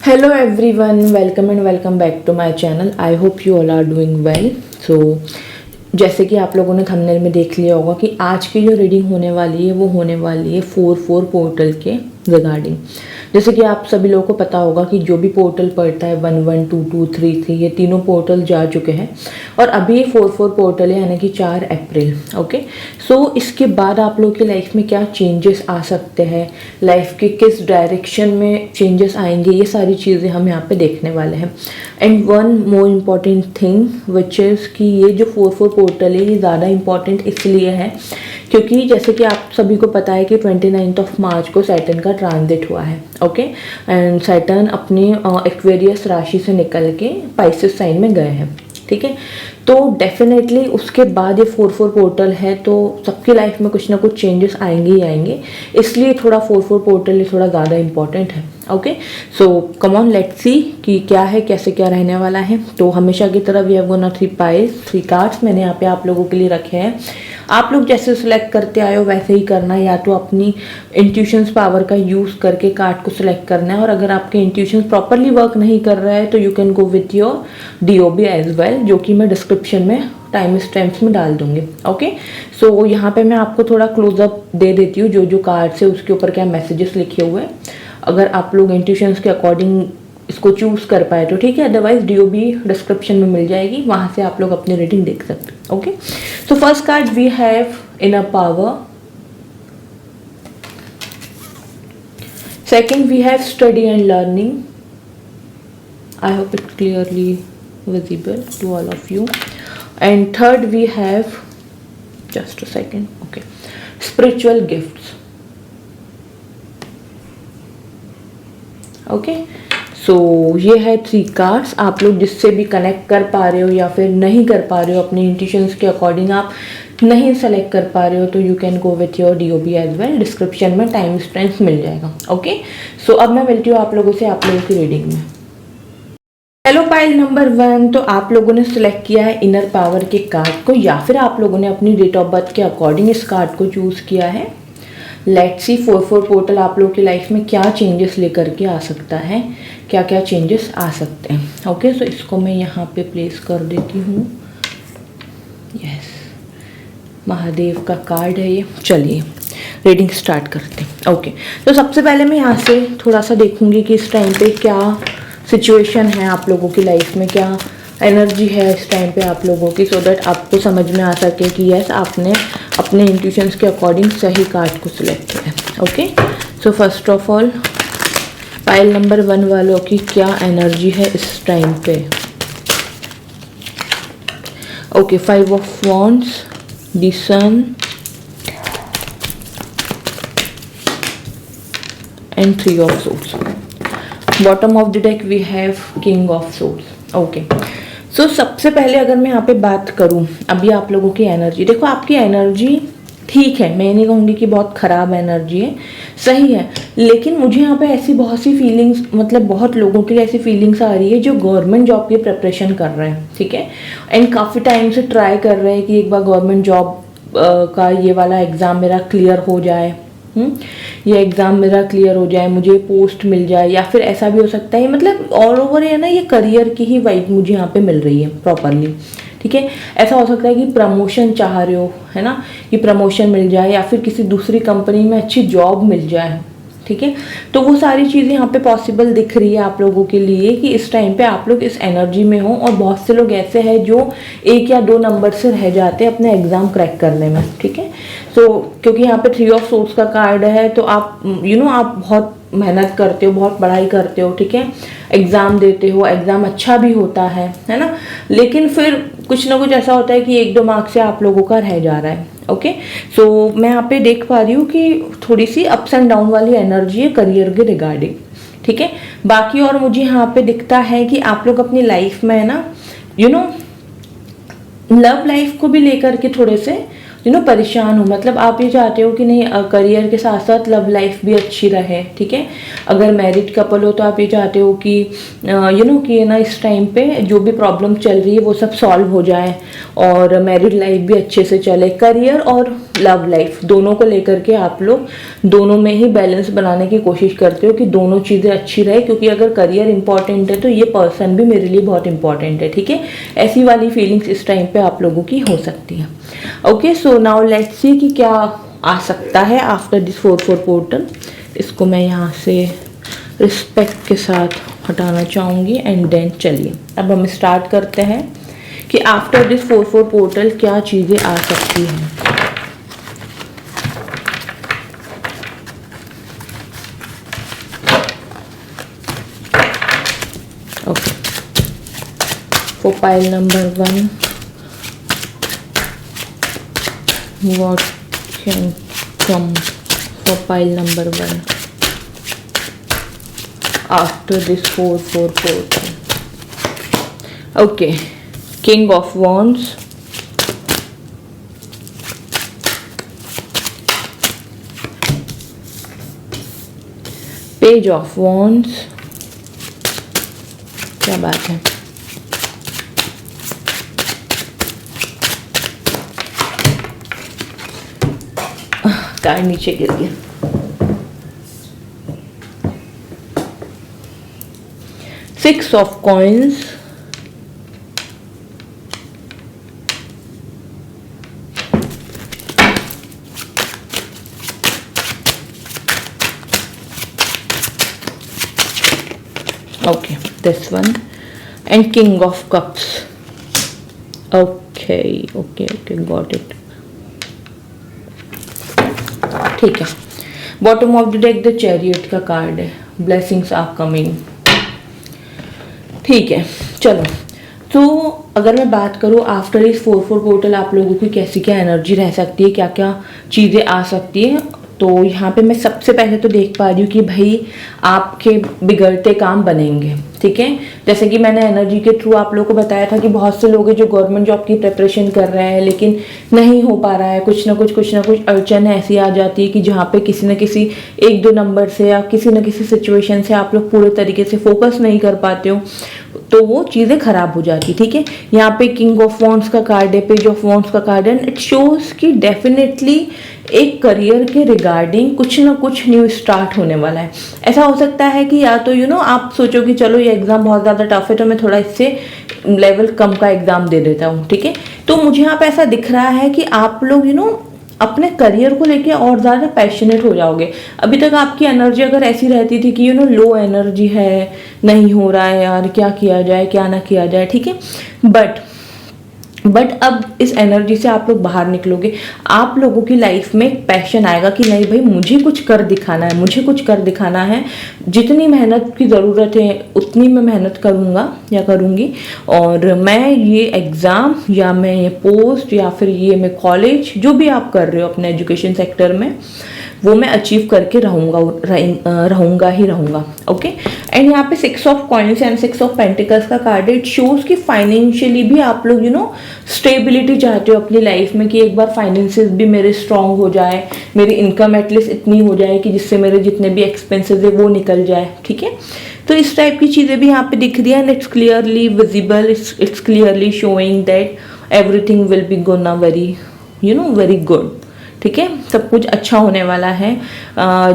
Hello everyone, welcome and welcome back to my channel. I hope you all are doing well. So जैसे कि आप लोगों ने thumbnail में देख लिया होगा कि आज की जो रीडिंग होने वाली है वो होने वाली है 4 पोर्टल के रिगार्डिंग। जैसे कि आप सभी लोगों को पता होगा कि जो भी पोर्टल पढ़ता है 1 1 2 2 3 3 ये तीनों पोर्टल जा चुके हैं और अभी 4 पोर्टल है यानी कि 4 अप्रैल। ओके, सो इसके बाद आप लोगों की लाइफ में क्या चेंजेस आ सकते हैं, लाइफ के किस डायरेक्शन में चेंजेस आएंगे, ये सारी चीज़ें हम यहाँ पे देखने वाले हैं। And one more important thing which is कि ये जो 4 पोर्टल है ये ज़्यादा इम्पॉर्टेंट इसलिए है क्योंकि जैसे कि आप सभी को पता है कि 29 मार्च को सैटर्न का ट्रांजिट हुआ है। ओके, एंड सैटर्न अपनी एक्वेरियस राशि से निकल के पाइसेस साइन में गए हैं। ठीक है, तो डेफिनेटली उसके बाद ये 4 पोर्टल है तो सबकी लाइफ में कुछ ना कुछ चेंजेस आएंगे ही आएंगे, इसलिए थोड़ा 4 पोर्टल ये थोड़ा ज़्यादा इंपॉर्टेंट है। Okay, so come on let's see कि क्या है, कैसे क्या रहने वाला है। तो हमेशा की तरह वी हैव गोना 3 कार्ड्स मैंने यहाँ पे आप लोगों के लिए रखे हैं। आप लोग जैसे सिलेक्ट करते आए हो वैसे ही करना है, या तो अपनी इंट्यूशंस पावर का यूज़ करके कार्ड को सिलेक्ट करना है, और अगर आपके इंट्यूशंस प्रॉपरली वर्क नहीं कर रहा है तो you can go with your DOB as well, जो कि मैं डिस्क्रिप्शन में टाइम स्टैम्प्स में डाल दूंगी। ओके, सो यहाँ पे मैं आपको थोड़ा क्लोजअप दे देती हूँ जो जो कार्ड्स है उसके ऊपर क्या मैसेजेस लिखे हुए हैं। अगर आप लोग इंट्यूशंस के अकॉर्डिंग इसको चूज़ कर पाए तो ठीक है, अदरवाइज DOB डिस्क्रिप्शन में मिल जाएगी, वहाँ से आप लोग अपनी रीडिंग देख सकते हैं। Okay, so first card we have inner power, second we have study and learning. I hope it's clearly visible to all of you. And third we have, just a second, okay, spiritual gifts. Okay, so ये है 3 cards. आप लोग जिससे भी connect कर पा रहे हो या फिर नहीं कर पा रहे हो, अपने इंट्यूशंस के अकॉर्डिंग आप नहीं सेलेक्ट कर पा रहे हो तो you can go with your DOB as well, description में टाइम स्टैम्प्स मिल जाएगा। ओके, सो अब मैं मिलती हूँ आप लोगों से आप लोगों की रीडिंग में। हेलो पाइल नंबर 1, तो आप लोगों ने सिलेक्ट किया है इनर पावर के कार्ड को, या फिर आप लोगों ने अपनी डेट ऑफ बर्थ के अकॉर्डिंग इस कार्ड को चूज़ किया है। लेट्स सी 4 पोर्टल आप लोगों की लाइफ में क्या चेंजेस लेकर के आ सकता है, क्या क्या चेंजेस आ सकते हैं। ओके, सो इसको मैं यहाँ पे प्लेस कर देती हूँ। यस, महादेव का कार्ड है ये। चलिए रीडिंग स्टार्ट करते हैं। ओके, तो सबसे पहले मैं यहाँ से थोड़ा सा देखूँगी कि इस टाइम पे क्या सिचुएशन है आप लोगों की लाइफ में, क्या एनर्जी है इस टाइम पे आप लोगों की, सो दैट आपको समझ में आ सके कि यस आपने अपने इंट्यूशंस के अकॉर्डिंग सही कार्ड को सिलेक्ट किया है। Okay, so first of all pile number 1 वालों की क्या एनर्जी है इस टाइम पे। Okay, 5 of wands, the sun and 3 of swords. Bottom of the deck we have king of swords. Okay, so सबसे पहले अगर मैं यहाँ पे बात करूँ अभी आप लोगों की एनर्जी, देखो आपकी एनर्जी ठीक है, मैं नहीं कहूँगी कि बहुत ख़राब एनर्जी है, सही है, लेकिन मुझे यहाँ पे ऐसी बहुत सी फीलिंग्स, मतलब बहुत लोगों की ऐसी फीलिंग्स आ रही है जो गवर्नमेंट जॉब की प्रिपरेशन कर रहे हैं। ठीक है, एंड काफ़ी टाइम से ट्राई कर रहे हैं कि एक बार गवर्नमेंट जॉब का ये वाला एग्ज़ाम मेरा क्लियर हो जाए, ये एग्ज़ाम मेरा क्लियर हो जाए, मुझे पोस्ट मिल जाए, या फिर ऐसा भी हो सकता है, मतलब ऑल ओवर है ना, ये करियर की ही वाइब मुझे यहाँ पे मिल रही है प्रॉपरली। ठीक है, ऐसा हो सकता है कि प्रमोशन चाह रहे हो, है ना, कि प्रमोशन मिल जाए या फिर किसी दूसरी कंपनी में अच्छी जॉब मिल जाए। ठीक है, तो वो सारी चीज़ें यहाँ पे पॉसिबल दिख रही है आप लोगों के लिए कि इस टाइम पे आप लोग इस एनर्जी में हो, और बहुत से लोग ऐसे हैं जो 1 या 2 नंबर से रह जाते हैं अपने एग्ज़ाम क्रैक करने में। ठीक है, सो क्योंकि यहाँ पे 3 ऑफ सोर्ड्स का कार्ड है तो आप आप बहुत मेहनत करते हो, बहुत पढ़ाई करते हो, ठीक है, एग्ज़ाम देते हो, एग्ज़ाम अच्छा भी होता है ना, लेकिन फिर कुछ ना कुछ ऐसा होता है कि 1-2 मार्क्स से आप लोगों का रह जा रहा है। ओके, सो मैं यहाँ पे देख पा रही हूँ कि थोड़ी सी अप्स एंड डाउन वाली एनर्जी है करियर के रिगार्डिंग। ठीक है, बाकी और मुझे यहाँ पे दिखता है कि आप लोग अपनी लाइफ में है ना लव लाइफ को भी लेकर के थोड़े से परेशान हो, मतलब आप ये चाहते हो कि नहीं करियर के साथ साथ लव लाइफ भी अच्छी रहे, ठीक है। अगर मैरिड कपल हो तो आप ये चाहते हो कि कि ना इस टाइम पे जो भी प्रॉब्लम चल रही है वो सब सॉल्व हो जाए और मैरिड लाइफ भी अच्छे से चले। करियर और लव लाइफ दोनों को लेकर के आप लोग दोनों में ही बैलेंस बनाने की कोशिश करते हो कि दोनों चीज़ें अच्छी रहे, क्योंकि अगर करियर इंपॉर्टेंट है तो ये पर्सन भी मेरे लिए बहुत इंपॉर्टेंट है, ठीक है। ऐसी वाली फीलिंग्स इस टाइम पे आप लोगों की हो सकती है। Okay, so now let's see कि क्या आ सकता है आफ्टर दिस 4-4 पोर्टल। इसको मैं यहाँ से रिस्पेक्ट के साथ हटाना चाहूँगी एंड देन चलिए अब हम स्टार्ट करते हैं कि आफ्टर दिस 4-4 पोर्टल क्या चीज़ें आ सकती हैं। Okay, for pile number 1, what can come for pile number 1 after this 4-4 portal? Okay, King of Wands, Page of Wands, क्या बात है, कार्ड नीचे गिर गया, Six of Coins, okay, this one, and King of Cups. Okay, got it. ठीक है, bottom of the deck the chariot का card है, ब्लेसिंग्स आर कमिंग। ठीक है, चलो तो अगर मैं बात करूँ आफ्टर इस 4-4 पोर्टल आप लोगों की कैसी क्या एनर्जी रह सकती है, क्या क्या चीज़ें आ सकती है, तो यहाँ पे मैं सबसे पहले तो देख पा रही हूँ कि भाई आपके बिगड़ते काम बनेंगे, ठीक है। जैसे कि मैंने एनर्जी के थ्रू आप लोगों को बताया था कि बहुत से लोग हैं जो गवर्नमेंट जॉब की प्रिपरेशन कर रहे हैं लेकिन नहीं हो पा रहा है, कुछ ना कुछ अड़चन ऐसी आ जाती है कि जहाँ पे किसी न किसी 1-2 नंबर से या किसी न किसी सिचुएशन से आप लोग पूरे तरीके से फोकस नहीं कर पाते हो, तो वो चीज़ें खराब हो जाती, ठीक है। यहाँ पे किंग ऑफ वॉन्ड्स का कार्ड है, पेज ऑफ वॉन्ड्स का कार्ड है, इट शोज कि डेफिनेटली एक करियर के रिगार्डिंग कुछ ना कुछ न्यू स्टार्ट होने वाला है। ऐसा हो सकता है कि या तो आप सोचो कि चलो ये एग्जाम बहुत ज़्यादा टफ है तो मैं थोड़ा इससे लेवल कम का एग्जाम दे देता हूँ, ठीक है। तो मुझे यहाँ पे ऐसा दिख रहा है कि आप लोग अपने करियर को लेके और ज़्यादा पैशनेट हो जाओगे। अभी तक आपकी एनर्जी अगर ऐसी रहती थी कि लो एनर्जी है, नहीं हो रहा है यार, क्या किया जाए क्या ना किया जाए, ठीक है। बट अब इस एनर्जी से आप लोग बाहर निकलोगे, आप लोगों की लाइफ में एक पैशन आएगा कि नहीं भाई मुझे कुछ कर दिखाना है, मुझे कुछ कर दिखाना है, जितनी मेहनत की ज़रूरत है उतनी मैं मेहनत करूँगा या करूँगी, और मैं ये एग्ज़ाम या मैं ये पोस्ट या फिर ये मैं कॉलेज जो भी आप कर रहे हो अपने एजुकेशन सेक्टर में वो मैं अचीव करके रहूँगा। ओके, एंड यहाँ पे 6 of coins and 6 of pentacles का कार्ड है। इट शोज कि फाइनेंशियली भी आप लोग स्टेबिलिटी चाहते हो अपनी लाइफ में, कि एक बार फाइनेंसेस भी मेरे स्ट्रांग हो जाए, मेरी इनकम एटलीस्ट इतनी हो जाए कि जिससे मेरे जितने भी एक्सपेंसेस है वो निकल जाए, ठीक है। तो इस टाइप की चीज़ें भी यहाँ पे दिख रही है and it's clearly visible, it's clearly showing that everything will be gonna very good, ठीक है। सब कुछ अच्छा होने वाला है।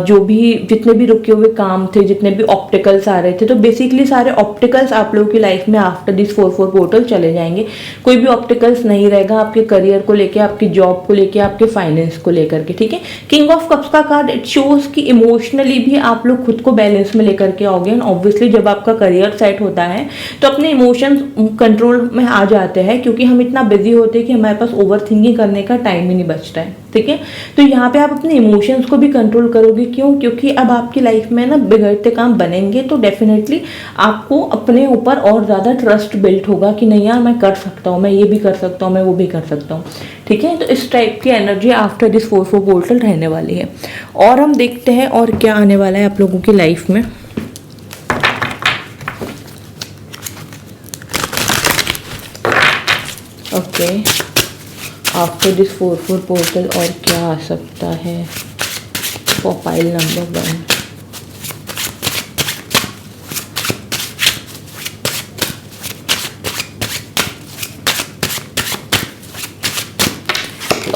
जो भी जितने भी रुके हुए काम थे, जितने भी ऑप्टिकल्स आ रहे थे, तो बेसिकली सारे ऑप्टिकल्स आप लोगों की लाइफ में आफ्टर दिस 4-4 पोर्टल चले जाएंगे। कोई भी ऑप्टिकल्स नहीं रहेगा आपके करियर को लेके, आपकी जॉब को लेके, आपके फाइनेंस को लेकर के, ठीक है। किंग ऑफ कप्स का कार्ड इट शोज कि इमोशनली भी आप लोग खुद को बैलेंस में लेकर के आओगे, एंड ऑब्वियसली जब आपका करियर सेट होता है तो अपने इमोशंस कंट्रोल में आ जाते हैं, क्योंकि हम इतना बिजी होते हैं कि हमारे पास ओवर थिंकिंग करने का टाइम ही नहीं बचता है, ठीक है। तो यहाँ पे आप अपने इमोशंस को भी कंट्रोल करोगे, क्यों? क्योंकि अब आपकी लाइफ में बिगड़ते काम बनेंगे, तो डेफिनेटली आपको अपने ऊपर और ज़्यादा ट्रस्ट बिल्ट होगा कि नहीं यार मैं कर सकता हूँ, मैं ये भी कर सकता हूँ, मैं वो भी कर सकता हूँ, ठीक है। तो इस टाइप की एनर्जी आफ्टर दिस 4-4 पोर्टल रहने वाली है। और हम देखते हैं और क्या आने वाला है आप लोगों की लाइफ में। ओके, आफ्टर दिस 4-4 पोर्टल और क्या आ सकता है for pile number 1।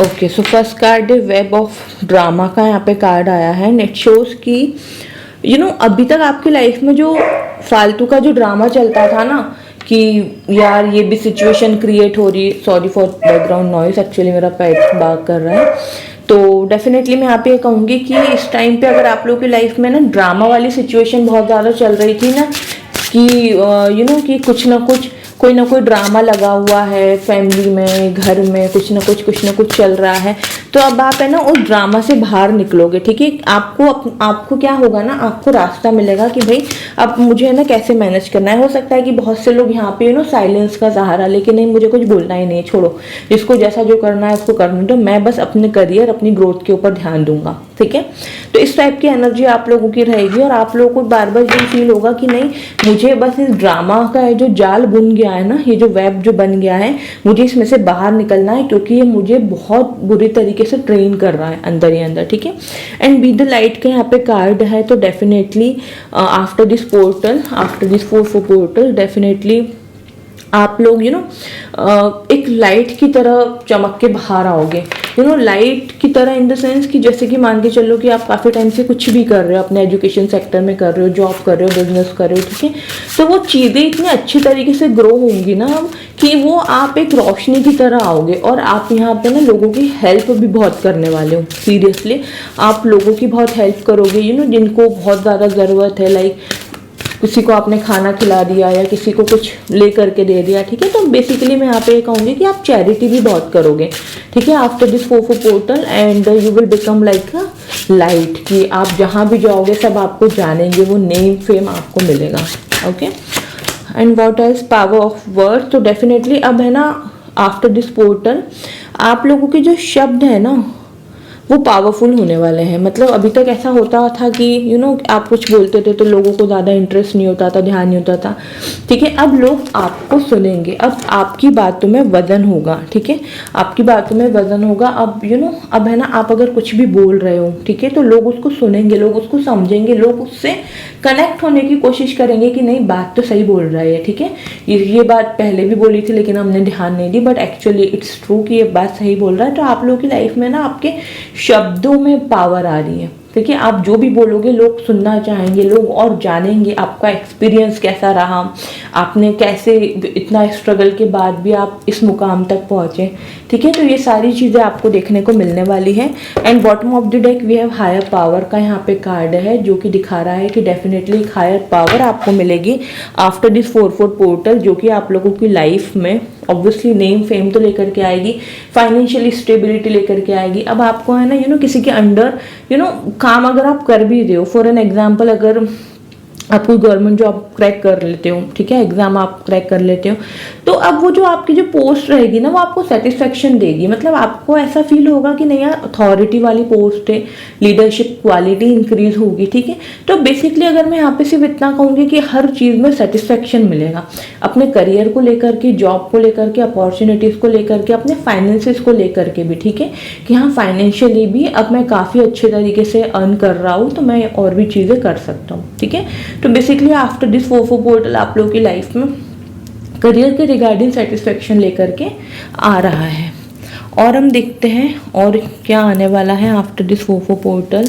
Okay, so first card है वेब ऑफ ड्रामा का यहाँ पे कार्ड आया है। एंड इट शोज कि अभी तक आपकी लाइफ में जो फालतू का जो ड्रामा चलता था ना कि यार ये भी सिचुएशन क्रिएट हो रही, sorry for background noise, actually मेरा पेट बाग कर रहा है। तो डेफिनेटली मैं यहाँ पे कहूँगी कि इस टाइम पे अगर आप लोगों की लाइफ में ना ड्रामा वाली सिचुएशन बहुत ज़्यादा चल रही थी ना कि कि कुछ ना कुछ कोई ना कोई ड्रामा लगा हुआ है फैमिली में, घर में कुछ ना कुछ चल रहा है, तो अब आप है ना उस ड्रामा से बाहर निकलोगे। ठीक है, आपको क्या होगा ना, आपको रास्ता मिलेगा कि भाई अब मुझे है ना कैसे मैनेज करना है। हो सकता है कि बहुत से लोग यहाँ पे साइलेंस का सहारा लेके नहीं मुझे कुछ बोलना ही नहीं, छोड़ो जिसको जैसा जो करना है उसको करने दो, मैं बस अपने करियर अपनी ग्रोथ के ऊपर ध्यान दूंगा। ठीक है, तो इस टाइप की एनर्जी आप लोगों की रहेगी और आप लोगों को बार बार ये फील होगा कि नहीं मुझे बस इस ड्रामा का जो जाल बुन गया है ना, ये जो वेब जो बन गया है, मुझे इसमें से बाहर निकलना है क्योंकि ये मुझे बहुत बुरी तरीके से ट्रेन कर रहा है अंदर ही अंदर। ठीक है, एंड बी द लाइट का यहाँ पे कार्ड है, तो definitely after this portal, after this 4-4 portal definitely आप लोग एक लाइट की तरह चमक के बाहर आओगे। लाइट की तरह इन द सेंस कि जैसे कि मान के चलो कि आप काफ़ी टाइम से कुछ भी कर रहे हो, अपने एजुकेशन सेक्टर में कर रहे हो, जॉब कर रहे हो, बिजनेस कर रहे हो। ठीक है, तो वो चीज़ें इतनी अच्छी तरीके से ग्रो होंगी ना कि वो आप एक रोशनी की तरह आओगे और आप यहाँ पे ना लोगों की हेल्प भी बहुत करने वाले हो। सीरियसली आप लोगों की बहुत हेल्प करोगे जिनको बहुत ज़्यादा ज़रूरत है। लाइक किसी को आपने खाना खिला दिया या किसी को कुछ ले करके दे दिया। ठीक है, तो बेसिकली मैं यहाँ पे ये कहूँगी कि आप चैरिटी भी बहुत करोगे। ठीक है, after this 4-4 portal and you will become like a light, कि आप जहाँ भी जाओगे सब आपको जानेंगे, वो नेम फेम आपको मिलेगा। Okay, and what is power of word, तो डेफिनेटली अब है ना आफ्टर दिस पोर्टल आप लोगों के जो शब्द है ना वो पावरफुल होने वाले हैं। मतलब अभी तक ऐसा होता था कि आप कुछ बोलते थे तो लोगों को ज़्यादा इंटरेस्ट नहीं होता था, ध्यान नहीं होता था। ठीक है, अब लोग आपको सुनेंगे, अब आपकी बातों में वजन होगा। ठीक है, आपकी बातों में वजन होगा। अब अब है ना आप अगर कुछ भी बोल रहे हो, ठीक है, तो लोग उसको सुनेंगे, लोग उसको समझेंगे, लोग उससे कनेक्ट होने की कोशिश करेंगे कि नहीं बात तो सही बोल रहा है। ठीक है, ये बात पहले भी बोली थी लेकिन हमने ध्यान नहीं दी, बट एक्चुअली इट्स ट्रू कि ये बात सही बोल रहा है। तो आप लोगों की लाइफ में ना आपके शब्दों में पावर आ रही है। ठीक है, आप जो भी बोलोगे लोग सुनना चाहेंगे, लोग और जानेंगे आपका एक्सपीरियंस कैसा रहा, आपने कैसे इतना स्ट्रगल के बाद भी आप इस मुकाम तक पहुँचे। ठीक है, तो ये सारी चीज़ें आपको देखने को मिलने वाली है। And bottom of the deck we have higher power का यहाँ पे कार्ड है जो कि दिखा रहा है कि डेफिनेटली हायर पावर आपको मिलेगी आफ्टर दिस 4-4 पोर्टल, जो कि आप लोगों की लाइफ में ऑब्वियसली नेम फेम तो लेकर के आएगी, फाइनेंशियल स्टेबिलिटी लेकर के आएगी। अब आपको है ना किसी के अंडर काम अगर आप कर भी रहे हो, फॉर एन एग्जाम्पल अगर आप कोई गवर्नमेंट जॉब क्रैक कर लेते हो, ठीक है, एग्जाम आप क्रैक कर लेते हो, तो अब वो जो आपकी जो पोस्ट रहेगी ना वो आपको सेटिस्फेक्शन देगी। मतलब आपको ऐसा फील होगा कि नहीं यार अथॉरिटी वाली पोस्ट है, लीडरशिप क्वालिटी इंक्रीज होगी। ठीक है, तो बेसिकली अगर मैं यहाँ पे सिर्फ इतना कहूँगी कि हर चीज़ में सेटिस्फेक्शन मिलेगा, अपने करियर को लेकर के, जॉब को लेकर के, अपॉर्चुनिटीज़ को लेकर के, अपने फाइनेंसेस को लेकर के भी। ठीक है, कि हाँ फाइनेंशियली भी अब मैं काफ़ी अच्छे तरीके से अर्न कर रहा हूँ तो मैं और भी चीज़ें कर सकता हूँ। ठीक है, तो बेसिकली आफ्टर दिस 4-4 पोर्टल आप लोगों की लाइफ में करियर के रिगार्डिंग सेटिस्फेक्शन लेकर के आ रहा है। और हम देखते हैं और क्या आने वाला है after this 4-4 portal.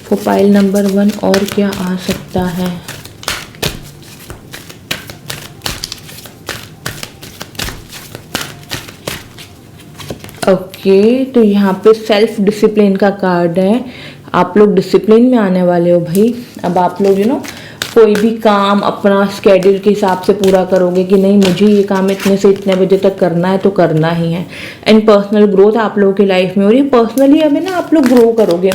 For pile number 1 और क्या आ सकता है। ओके, तो यहाँ पे सेल्फ डिसिप्लिन का कार्ड है। आप लोग डिसिप्लिन में आने वाले हो भाई। अब आप लोग कोई भी काम अपना स्केड्यूल के हिसाब से पूरा करोगे कि नहीं मुझे ये काम इतने से इतने बजे तक करना है तो करना ही है। एंड पर्सनल ग्रोथ आप लोगों की लाइफ में हो रही है। पर्सनली अभी ना आप लोग ग्रो करोगे,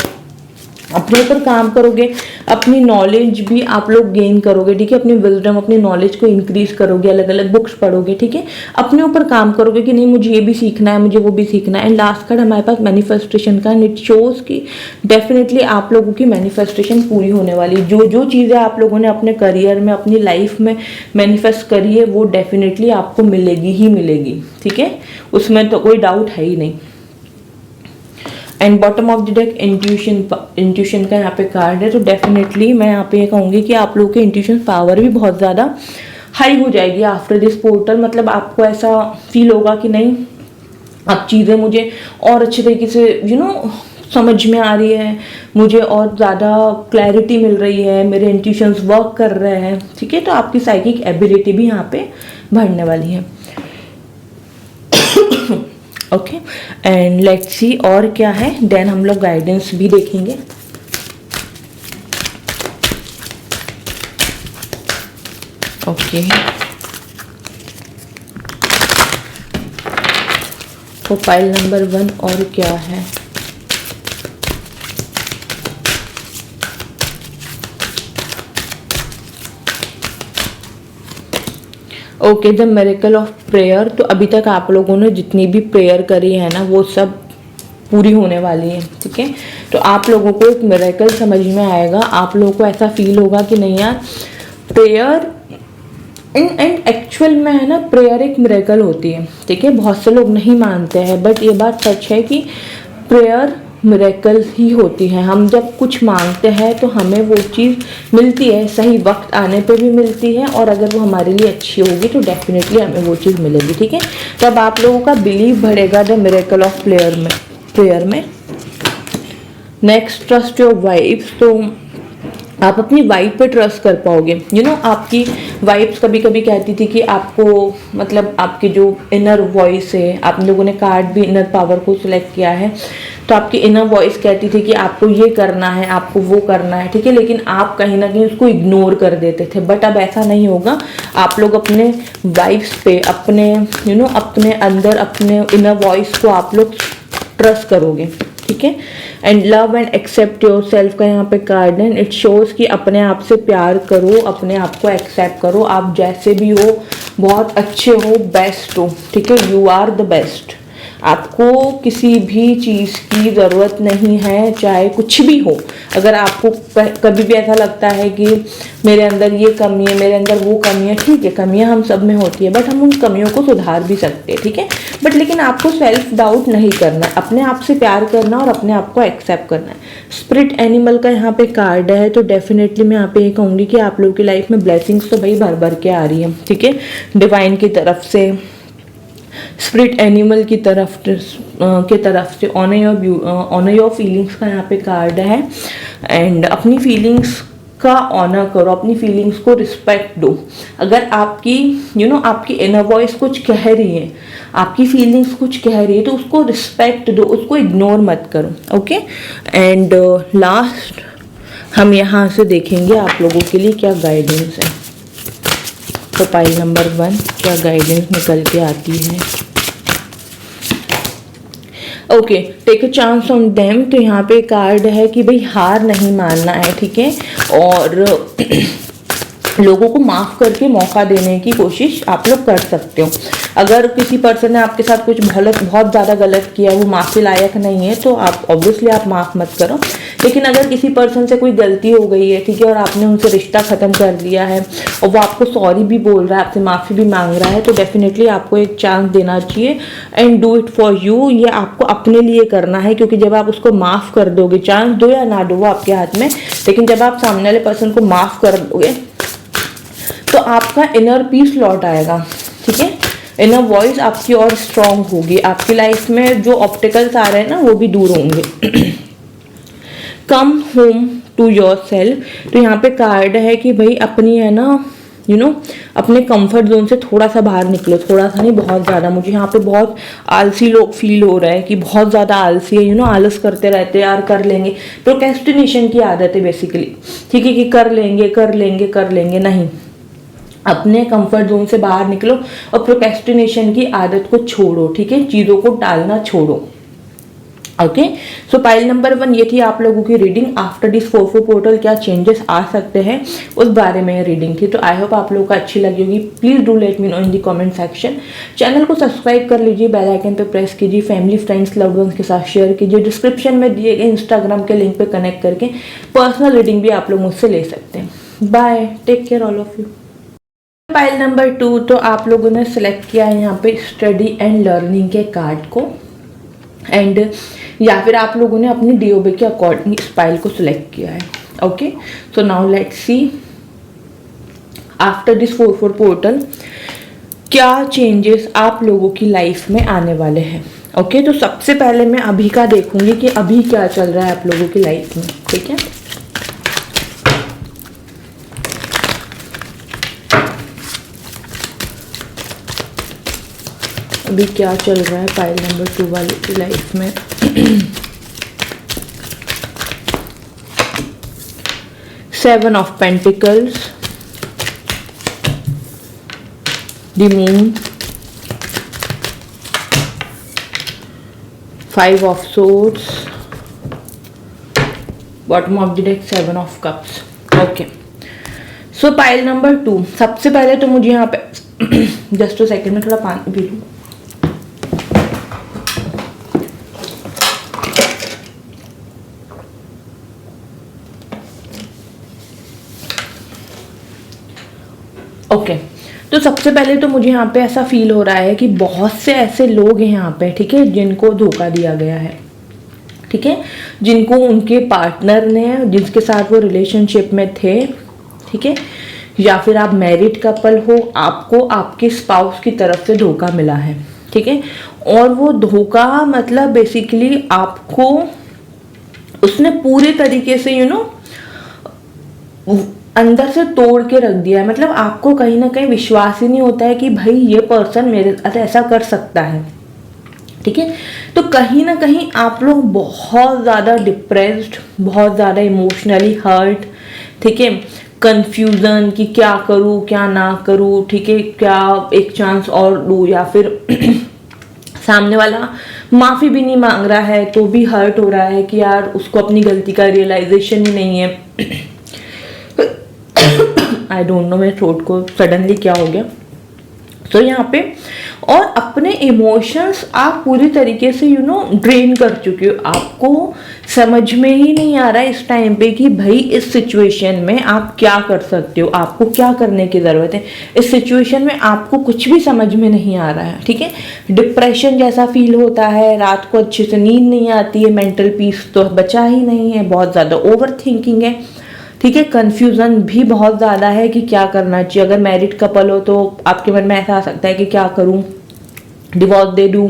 अपने ऊपर काम करोगे, अपनी नॉलेज भी आप लोग गेन करोगे, ठीक है, अपनी विजडम, अपनी नॉलेज को इंक्रीज करोगे, अलग अलग बुक्स पढ़ोगे, ठीक है, अपने ऊपर काम करोगे कि नहीं मुझे ये भी सीखना है, मुझे वो भी सीखना है। एंड लास्ट कार्ड हमारे पास मैनिफेस्टेशन का, एंड इट शोज कि डेफिनेटली आप लोगों की मैनिफेस्टेशन पूरी होने वाली। जो जो चीज़ें आप लोगों ने अपने करियर में, अपनी लाइफ में मैनिफेस्ट करी है वो डेफिनेटली आपको मिलेगी ही मिलेगी, ठीक है, उसमें तो कोई डाउट है ही नहीं। And bottom of the deck intuition का यहाँ पे कार्ड है, तो डेफिनेटली मैं यहाँ पे ये कहूँगी कि आप लोगों के इंट्यूशन पावर भी बहुत ज़्यादा हाई हो जाएगी आफ्टर दिस पोर्टल। मतलब आपको ऐसा फील होगा कि नहीं अब चीज़ें मुझे और अच्छे तरीके से समझ में आ रही है, मुझे और ज़्यादा क्लैरिटी मिल रही है, मेरे इंट्यूशंस वर्क कर रहे हैं, ठीक है, तो आपकी साइकिक एबिलिटी भी यहाँ पे बढ़ने वाली है। ओके, एंड लेट्स सी और क्या है, देन हम लोग गाइडेंस भी देखेंगे। ओके, तो फाइल नंबर 1 और क्या है। Okay, the miracle of prayer. तो अभी तक आप लोगों ने जितनी भी प्रेयर करी है ना वो सब पूरी होने वाली है, ठीक है, तो आप लोगों को एक मिरेकल समझ में आएगा। आप लोगों को ऐसा फील होगा कि नहीं यार प्रेयर एंड एक्चुअल में है ना, प्रेयर एक मिरेकल होती है, ठीक है, बहुत से लोग नहीं मानते हैं बट ये बात सच है कि प्रेयर मिरेकल ही होती है। हम जब कुछ मांगते हैं तो हमें वो चीज़ मिलती है, सही वक्त आने पे भी मिलती है, और अगर वो हमारे लिए अच्छी होगी तो डेफिनेटली हमें वो चीज़ मिलेगी, ठीक है। तब आप लोगों का बिलीव बढ़ेगा द मिरेकल ऑफ प्रेयर में। Next, trust your vibes. तो आप अपनी वाइब पे ट्रस्ट कर पाओगे। आपकी वाइब्स कभी कभी कहती थी कि आपको मतलब आपकी जो इनर वॉइस है, आप लोगों ने कार्ड भी इनर पावर को सिलेक्ट किया है, तो आपकी इनर वॉइस कहती थी कि आपको ये करना है, आपको वो करना है, ठीक है, लेकिन आप कहीं ना कहीं उसको इग्नोर कर देते थे। बट अब ऐसा नहीं होगा, आप लोग अपने वाइब्स पे, अपने अपने अंदर अपने इनर वॉइस को आप लोग ट्रस्ट करोगे, ठीक है। And love and accept yourself का यहाँ पे कार्ड है। इट शोज कि अपने आप से प्यार करो, अपने आप को एक्सेप्ट करो, आप जैसे भी हो, बहुत अच्छे हो, बेस्ट हो, ठीक है, यू आर द बेस्ट। आपको किसी भी चीज़ की ज़रूरत नहीं है, चाहे कुछ भी हो। अगर आपको कभी भी ऐसा लगता है कि मेरे अंदर ये कमी है, मेरे अंदर वो कमी है, ठीक है, कमियां हम सब में होती है बट हम उन कमियों को सुधार भी सकते हैं, ठीक है, बट लेकिन आपको सेल्फ डाउट नहीं करना है, अपने आप से प्यार करना और अपने आप को एक्सेप्ट करना है। स्पिरिट एनिमल का यहाँ पे कार्ड है, तो डेफिनेटली मैं यहाँ पे ये कहूँगी कि आप लोगों की लाइफ में ब्लेसिंग्स तो भाई भर भर के आ रही है, ठीक है, डिवाइन की तरफ से, स्पिरिट एनिमल की तरफ से ऑनर योर फीलिंग्स का यहाँ पे कार्ड है। एंड अपनी फीलिंग्स का ऑनर करो, अपनी फीलिंग्स को रिस्पेक्ट दो। अगर आपकी आपकी इनर वॉइस कुछ कह रही है, आपकी फीलिंग्स कुछ कह रही है, तो उसको रिस्पेक्ट दो, उसको इग्नोर मत करो, ओके। एंड लास्ट हम यहाँ से देखेंगे आप लोगों के लिए क्या गाइडेंस है। तो पाइल नंबर 1 क्या गाइडेंस निकल के आती है। Okay, take a chance on them. तो यहाँ पे कार्ड है कि भाई हार नहीं मानना है, ठीक है, और लोगों को माफ़ करके मौका देने की कोशिश आप लोग कर सकते हो। अगर किसी पर्सन ने आपके साथ कुछ बहुत ज़्यादा गलत किया, वो माफ़ी लायक नहीं है, तो आप ऑब्वियसली आप माफ़ मत करो। लेकिन अगर किसी पर्सन से कोई गलती हो गई है, ठीक है, और आपने उनसे रिश्ता ख़त्म कर दिया है और वो आपको सॉरी भी बोल रहा है, आपसे माफ़ी भी मांग रहा है, तो डेफिनेटली आपको एक चांस देना चाहिए and do it for you. ये आपको अपने लिए करना है, क्योंकि जब आप उसको माफ़ कर दोगे, चांस दो या ना दो वो आपके हाथ में, लेकिन जब आप सामने वाले पर्सन को माफ़ कर दोगे तो आपका इनर पीस लौट आएगा, ठीक है, इनर वॉइस आपकी और स्ट्रांग होगी, आपकी लाइफ में जो ऑब्स्टिकल्स आ रहे हैं ना वो भी दूर होंगे। Come home to yourself. तो यहाँ पे कार्ड है कि भाई अपनी है ना अपने कंफर्ट जोन से थोड़ा सा बाहर निकलो, थोड़ा सा नहीं बहुत ज़्यादा। मुझे यहाँ पे बहुत आलसी लोग फील हो रहा है कि बहुत ज़्यादा आलसी है, आलस करते रहते हैं, यार कर लेंगे, प्रोक्रेस्टिनेशन की आदत है बेसिकली, ठीक है, कि कर लेंगे कर लेंगे कर लेंगे, नहीं, अपने कंफर्ट जोन से बाहर निकलो और प्रोक्रेस्टिनेशन की आदत को छोड़ो, ठीक है, चीज़ों को टालना छोड़ो। ओके, सो पाइल नंबर 1 ये थी आप लोगों की रीडिंग। आफ्टर दिस 4-4 पोर्टल क्या चेंजेस आ सकते हैं उस बारे में रीडिंग थी। तो आई होप आप लोगों को अच्छी लगी होगी। Please do let me know in the comment section. Channel को सब्सक्राइब कर लीजिए, बेल आइकन पे प्रेस कीजिए, फैमिली फ्रेंड्स लव्ड वंस के साथ शेयर कीजिए। डिस्क्रिप्शन में दिए गए इंस्टाग्राम के लिंक पे कनेक्ट करके पर्सनल रीडिंग भी आप लोग मुझसे ले सकते हैं। Bye, take care all of you. Pile number 2 तो आप लोगों ने सिलेक्ट किया है यहाँ पे स्टडी एंड लर्निंग के कार्ड को, एंड या फिर आप लोगों ने अपनी डीओबी के अकॉर्डिंग इस पाइल को सिलेक्ट किया है। Okay, so now let's see after this 4-4 portal क्या चेंजेस आप लोगों की लाइफ में आने वाले हैं। ओके, तो सबसे पहले मैं अभी का देखूंगी कि अभी क्या चल रहा है आप लोगों की लाइफ में। ठीक है, अभी क्या चल रहा है पाइल नंबर 2 वाले की लाइफ में। Seven of pentacles, the moon, 5 of swords, bottom of the deck 7 of cups. Okay, so pile number 2 सबसे पहले तो मुझे यहाँ पे जस्ट सेकेंड में थोड़ा पानी पी लूँ। ओके, तो सबसे पहले तो मुझे यहाँ पे ऐसा फील हो रहा है कि बहुत से ऐसे लोग हैं यहाँ पे, ठीक है, जिनको धोखा दिया गया है। ठीक है, जिनको उनके पार्टनर ने, जिसके साथ वो रिलेशनशिप में थे, ठीक है, या फिर आप मैरिड कपल हो, आपको आपके स्पाउस की तरफ से धोखा मिला है। ठीक है, और वो धोखा मतलब बेसिकली आपको उसने पूरे तरीके से अंदर से तोड़ के रख दिया है। मतलब आपको कहीं ना कहीं विश्वास ही नहीं होता है कि भाई ये पर्सन मेरे साथ ऐसा कर सकता है। ठीक है, तो कहीं ना कहीं आप लोग बहुत ज़्यादा डिप्रेस्ड, बहुत ज़्यादा इमोशनली हर्ट, ठीक है, कंफ्यूजन कि क्या करूँ क्या ना करूँ, ठीक है, क्या एक चांस और दूँ, या फिर सामने वाला माफ़ी भी नहीं मांग रहा है तो भी हर्ट हो रहा है कि यार उसको अपनी गलती का रियलाइजेशन ही नहीं है। आई डोंट नो मेरे थ्रोट को सडनली क्या हो गया। तो यहाँ पे और अपने इमोशंस आप पूरी तरीके से ड्रेन कर चुके हो। आपको समझ में ही नहीं आ रहा है इस टाइम पे कि भाई इस सिचुएशन में आप क्या कर सकते हो, आपको क्या करने की ज़रूरत है। इस सिचुएशन में आपको कुछ भी समझ में नहीं आ रहा है। ठीक है, डिप्रेशन जैसा फील होता है, रात को अच्छे से नींद नहीं आती है, मेंटल पीस तो बचा ही नहीं है, बहुत ज़्यादा ओवर थिंकिंग है। ठीक है, कन्फ्यूज़न भी बहुत ज़्यादा है कि क्या करना चाहिए। अगर मैरिड कपल हो तो आपके मन में ऐसा आ सकता है कि क्या करूं, डिवोर्स दे दूं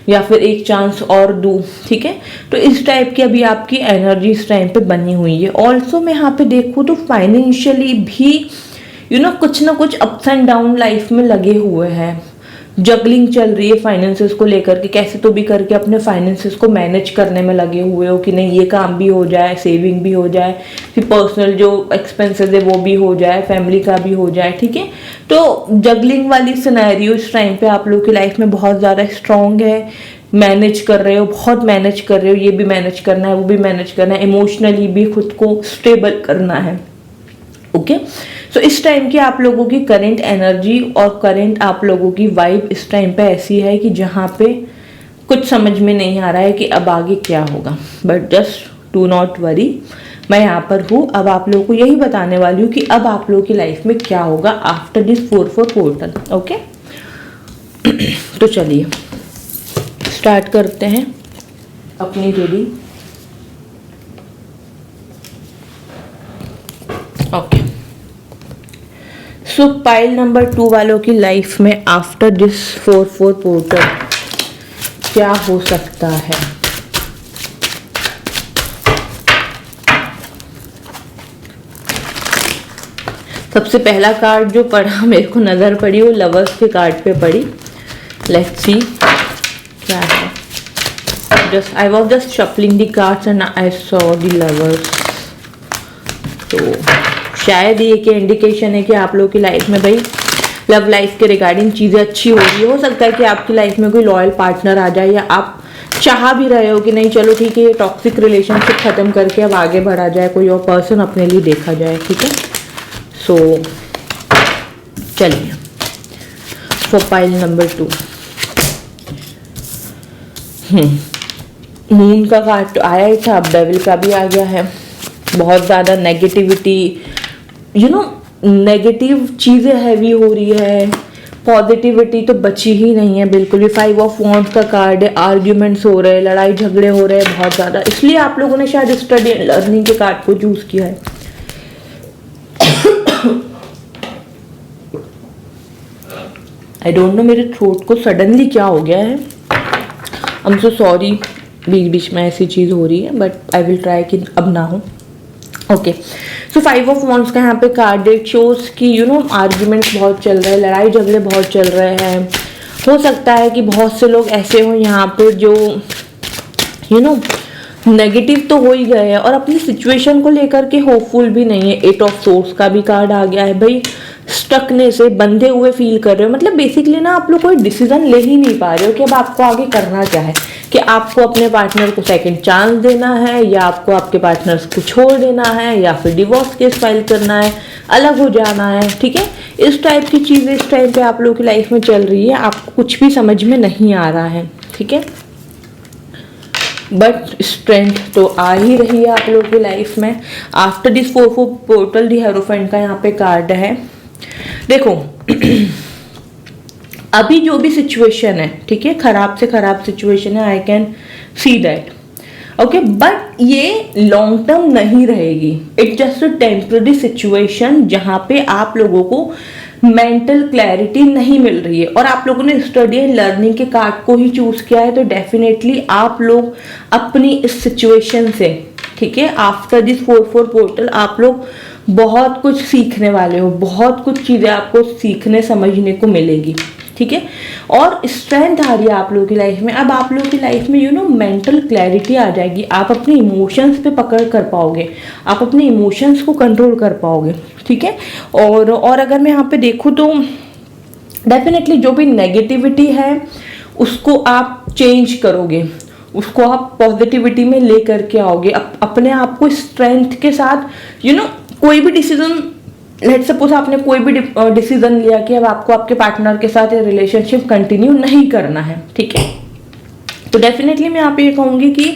या फिर एक चांस और दूं। ठीक है, तो इस टाइप की अभी आपकी एनर्जी इस टाइम पे बनी हुई है। ऑल्सो मैं यहाँ पे देखूँ तो फाइनेंशियली भी कुछ ना कुछ अप्स एंड डाउन लाइफ में लगे हुए हैं। जगलिंग चल रही है फाइनेंसेस को लेकर के, कैसे तो भी करके अपने फाइनेंसेस को मैनेज करने में लगे हुए हो कि नहीं ये काम भी हो जाए, सेविंग भी हो जाए, फिर पर्सनल जो एक्सपेंसेस है वो भी हो जाए, फैमिली का भी हो जाए। ठीक है, तो जगलिंग वाली सिनेरियो इस टाइम पे आप लोगों की लाइफ में बहुत ज़्यादा स्ट्रॉन्ग है। मैनेज कर रहे हो, बहुत मैनेज कर रहे हो, ये भी मैनेज करना है, वो भी मैनेज करना है, इमोशनली भी खुद को स्टेबल करना है। ओके, सो इस टाइम की आप लोगों की करेंट एनर्जी और करेंट आप लोगों की वाइब इस टाइम पे ऐसी है कि जहाँ पे कुछ समझ में नहीं आ रहा है कि अब आगे क्या होगा। But just do not worry, मैं यहाँ पर हूँ। अब आप लोगों को यही बताने वाली हूँ कि अब आप लोगों की लाइफ में क्या होगा आफ्टर दिस 4-4 पोर्टल। ओके, तो चलिए स्टार्ट करते हैं अपनी रीडिंग। ओके, सो पाइल नंबर 2 वालों की लाइफ में आफ्टर दिस 4-4 पोर्टल क्या हो सकता है। सबसे पहला कार्ड जो पढ़ा मेरे को नजर पड़ी वो लवर्स के कार्ड पे पड़ी। लेट्स सी क्या है। I was just shuffling the cards and I saw the lovers. तो शायद ये कि इंडिकेशन है कि आप लोगों की लाइफ में भाई लव लाइफ के रिगार्डिंग चीज़ें अच्छी हो रही है। हो सकता है कि आपकी लाइफ में कोई लॉयल पार्टनर आ जाए या आप चाह भी रहे हो कि नहीं चलो ठीक है ये टॉक्सिक रिलेशनशिप ख़त्म करके अब आगे बढ़ा जाए, कोई और पर्सन अपने लिए देखा जाए, ठीक है। सो चलिए फॉर पाइल नंबर 2, मून का कार्ड आया ही था, अब डेविल का भी आ गया है। बहुत ज़्यादा नेगेटिविटी, नेगेटिव चीज़ें हैवी हो रही है, पॉजिटिविटी तो बची ही नहीं है बिल्कुल भी। 5 ऑफ वॉन्ड्स का कार्ड है, आर्ग्यूमेंट्स हो रहे हैं, लड़ाई झगड़े हो रहे हैं बहुत ज़्यादा, इसलिए आप लोगों ने शायद स्टडी एंड लर्निंग के कार्ड को चूज किया है। आई डोंट नो मेरे थ्रोट को सडनली क्या हो गया है, आई एम सो सॉरी, बीच बीच में ऐसी चीज़ हो रही है, बट आई विल ट्राई कि अब ना हो। ओके, सो 5 ऑफ वॉन्ड्स का यहाँ पे कार्ड इट शोज कि आर्ग्यूमेंट्स बहुत चल रहे हैं, लड़ाई झगड़े बहुत चल रहे हैं। हो सकता है कि बहुत से लोग ऐसे हों यहाँ पे जो नेगेटिव तो हो ही गए हैं और अपनी सिचुएशन को लेकर के होपफुल भी नहीं है। 8 ऑफ सोर्स का भी कार्ड आ गया है भाई, स्टकने से बंधे हुए फील कर रहे हो, मतलब बेसिकली ना आप लोग कोई डिसीजन ले ही नहीं पा रहे हो कि अब आपको आगे करना क्या है, कि आपको अपने पार्टनर को सेकंड चांस देना है या आपको आपके पार्टनर को छोड़ देना है या फिर डिवोर्स केस फाइल करना है, अलग हो जाना है, ठीक है। इस टाइप की चीज़ें इस टाइम पे आप लोगों की लाइफ में चल रही है, आपको कुछ भी समझ में नहीं आ रहा है, ठीक है। बट स्ट्रेंथ तो आ ही रही है आप लोगों की लाइफ में। After this 4 portal the hierophant का यहाँ पे कार्ड है। देखो अभी जो भी सिचुएशन है, ठीक है, खराब से खराब सिचुएशन है, I can see that, okay, but ये लॉन्ग टर्म नहीं रहेगी। It's just a temporary situation जहाँ पे आप लोगों को मेंटल क्लैरिटी नहीं मिल रही है और आप लोगों ने स्टडी एंड लर्निंग के कार्ड को ही चूज किया है, तो डेफिनेटली आप लोग अपनी इस सिचुएशन से, ठीक है, आफ्टर दिस 4 पोर्टल आप लोग बहुत कुछ सीखने वाले हो, बहुत कुछ चीज़ें आपको सीखने समझने को मिलेगी, ठीक है। और स्ट्रेंथ आ रही है आप लोगों की लाइफ में। अब आप लोगों की लाइफ में मेंटल क्लैरिटी आ जाएगी, आप अपने इमोशंस पे पकड़ कर पाओगे, आप अपने इमोशंस को कंट्रोल कर पाओगे, ठीक है। और अगर मैं यहाँ पे देखूँ तो डेफिनेटली जो भी नेगेटिविटी है उसको आप चेंज करोगे, उसको आप पॉजिटिविटी में ले करके आओगे, अपने आप को स्ट्रेंथ के साथ कोई भी डिसीजन, लेट्स सपोज आपने कोई भी डिसीजन लिया कि अब आपको आपके पार्टनर के साथ ये रिलेशनशिप कंटिन्यू नहीं करना है, ठीक है, तो डेफिनेटली मैं यहाँ पे ये कहूँगी कि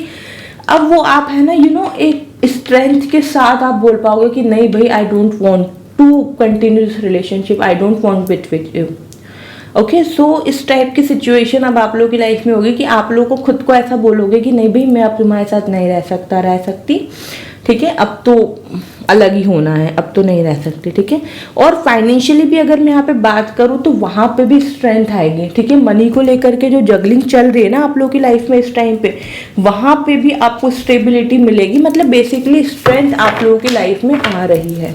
अब वो आप है ना एक स्ट्रेंथ के साथ आप बोल पाओगे कि नहीं भाई, I don't want to continue this relationship, I don't want with you, okay. So इस टाइप की सिचुएशन अब आप लोगों की लाइफ में होगी कि आप लोगों को खुद को ऐसा बोलोगे कि नहीं भाई मैं अब तुम्हारे साथ नहीं रह सकता, रह सकती, ठीक है, अब तो अलग ही होना है, अब तो नहीं रह सकती, ठीक है। और फाइनेंशियली भी अगर मैं यहाँ पे बात करूँ तो वहाँ पे भी स्ट्रेंथ आएगी, ठीक है। मनी को लेकर के जो जगलिंग चल रही है ना आप लोगों की लाइफ में इस टाइम पे, वहाँ पे भी आपको स्टेबिलिटी मिलेगी, मतलब बेसिकली स्ट्रेंथ आप लोगों की लाइफ में आ रही है।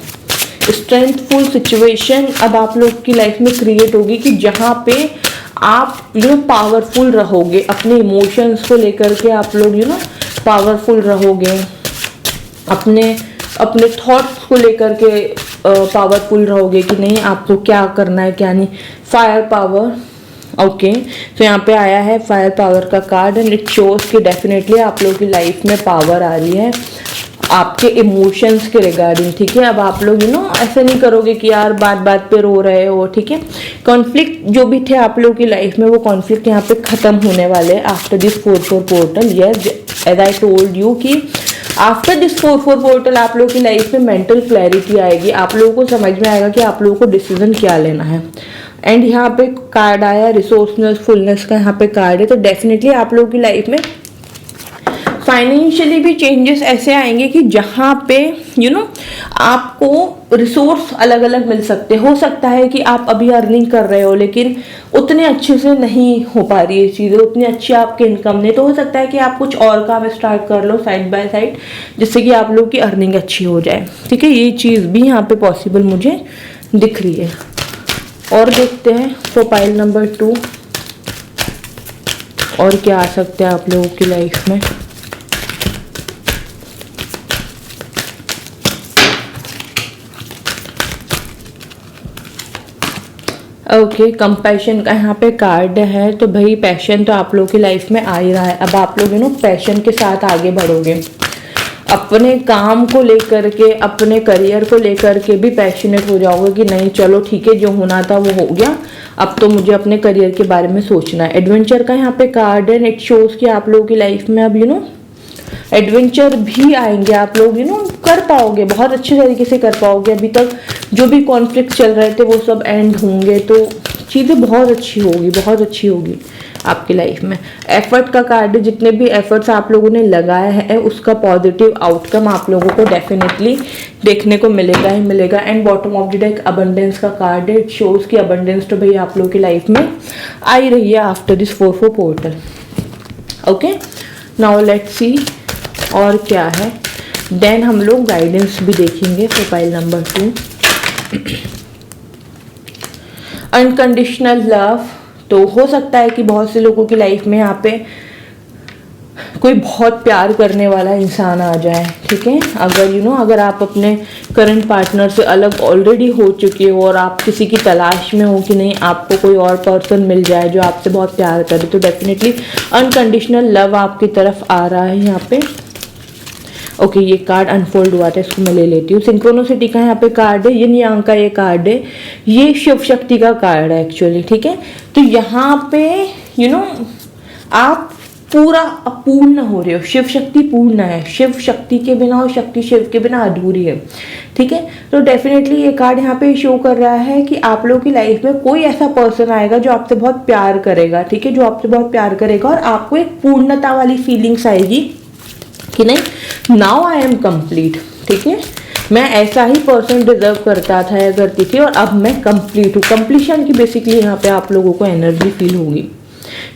स्ट्रेंथफुल सिचुएशन अब आप लोग की लाइफ में क्रिएट होगी कि जहाँ पे आप पावरफुल रहोगे, अपने इमोशंस को लेकर के आप लोग पावरफुल रहोगे, अपने थॉट्स को लेकर के पावरफुल रहोगे कि नहीं आपको क्या करना है क्या नहीं। फायर पावर, ओके, तो यहाँ पे आया है फायर पावर का कार्ड एंड इट शोज कि डेफिनेटली आप लोगों की लाइफ में पावर आ रही है आपके इमोशंस के रिगार्डिंग, ठीक है। अब आप लोग ऐसे नहीं करोगे कि यार बात बात पे रो रहे हो, ठीक है। कॉन्फ्लिक्ट जो भी थे आप लोगों की लाइफ में वो कॉन्फ्लिक्ट यहाँ पे खत्म होने वाले हैं after this 4 portal. Yes, as I told you कि आफ्टर दिस 4 पोर्टल आप लोगों की लाइफ में मेंटल क्लैरिटी आएगी, आप लोगों को समझ में आएगा कि आप लोगों को डिसीजन क्या लेना है। एंड यहाँ पे कार्ड आया रिसोर्सनेस फुलनेस का, यहाँ पे कार्ड है, तो डेफिनेटली आप लोगों की लाइफ में फाइनेंशियली भी चेंजेस ऐसे आएंगे कि जहाँ पे आपको रिसोर्स अलग अलग मिल सकते, हो सकता है कि आप अभी अर्निंग कर रहे हो लेकिन उतने अच्छे से नहीं हो पा रही है चीज़ें, उतनी अच्छी आपकी इनकम नहीं, तो हो सकता है कि आप कुछ और काम स्टार्ट कर लो साइड बाय साइड जिससे कि आप लोग की अर्निंग अच्छी हो जाए, ठीक है। ये चीज़ भी यहाँ पे पॉसिबल मुझे दिख रही है। और देखते हैं प्रोफाइल नंबर 2 और क्या आ सकता है आप लोगों की लाइफ में। ओके, कंपैशन का यहाँ पे कार्ड है। तो भाई पैशन तो आप लोगों की लाइफ में आ ही रहा है। अब आप लोग पैशन के साथ आगे बढ़ोगे, अपने काम को लेकर के, अपने करियर को लेकर के भी पैशनेट हो जाओगे कि नहीं चलो ठीक है, जो होना था वो हो गया, अब तो मुझे अपने करियर के बारे में सोचना है। एडवेंचर का यहाँ पे कार्ड है। इट शोज कि आप लोगों की लाइफ में अब एडवेंचर भी आएंगे। आप लोग कर पाओगे, बहुत अच्छे तरीके से कर पाओगे। अभी तक जो भी कॉन्फ्लिक्ट चल रहे थे वो सब एंड होंगे, तो चीज़ें बहुत अच्छी होगी, बहुत अच्छी होगी आपकी लाइफ में। एफर्ट का कार्ड है। जितने भी एफर्ट्स आप लोगों ने लगाए हैं उसका पॉजिटिव आउटकम आप लोगों को डेफिनेटली देखने को मिलेगा ही मिलेगा। And bottom of the deck abundance का कार्ड है। इट शोज की अबंडेंस तो भाई आप लोगों की लाइफ में आ ही रही है after this 4-4 portal. Okay, now let's see और क्या है। देन हम लोग गाइडेंस भी देखेंगे प्रोफाइल नंबर 2। Unconditional love. तो हो सकता है कि बहुत से लोगों की लाइफ में यहाँ पे कोई बहुत प्यार करने वाला इंसान आ जाए, ठीक है। अगर अगर आप अपने करंट पार्टनर से अलग ऑलरेडी हो चुके हो और आप किसी की तलाश में हो कि नहीं आपको कोई और पर्सन मिल जाए जो आपसे बहुत प्यार करे, तो डेफिनेटली अनकंडीशनल लव आपकी तरफ आ रहा है यहाँ पे। ओके, ये कार्ड अनफोल्ड हुआ था, इसको मैं ले लेती हूँ। सिंक्रोनिसिटी का यहाँ पे कार्ड है। यिन यांग का ये कार्ड है। ये शिव शक्ति का कार्ड है एक्चुअली, ठीक है। तो यहाँ पे आप पूरा अपूर्ण हो रहे हो। शिव शक्ति पूर्ण है, शिव शक्ति के बिना और शक्ति शिव के बिना अधूरी है, ठीक है। तो डेफिनेटली ये कार्ड यहाँ पे शो कर रहा है कि आप लोगों की लाइफ में कोई ऐसा पर्सन आएगा जो आपसे बहुत प्यार करेगा, ठीक है, जो आपसे बहुत प्यार करेगा और आपको एक पूर्णता वाली फीलिंग्स आएगी कि नहीं नाउ आई एम कंप्लीट, ठीक है। मैं ऐसा ही पर्सन डिजर्व करता था या करती थी और अब मैं कंप्लीट हूँ। कंप्लीशन की बेसिकली यहाँ पे आप लोगों को एनर्जी फील होगी।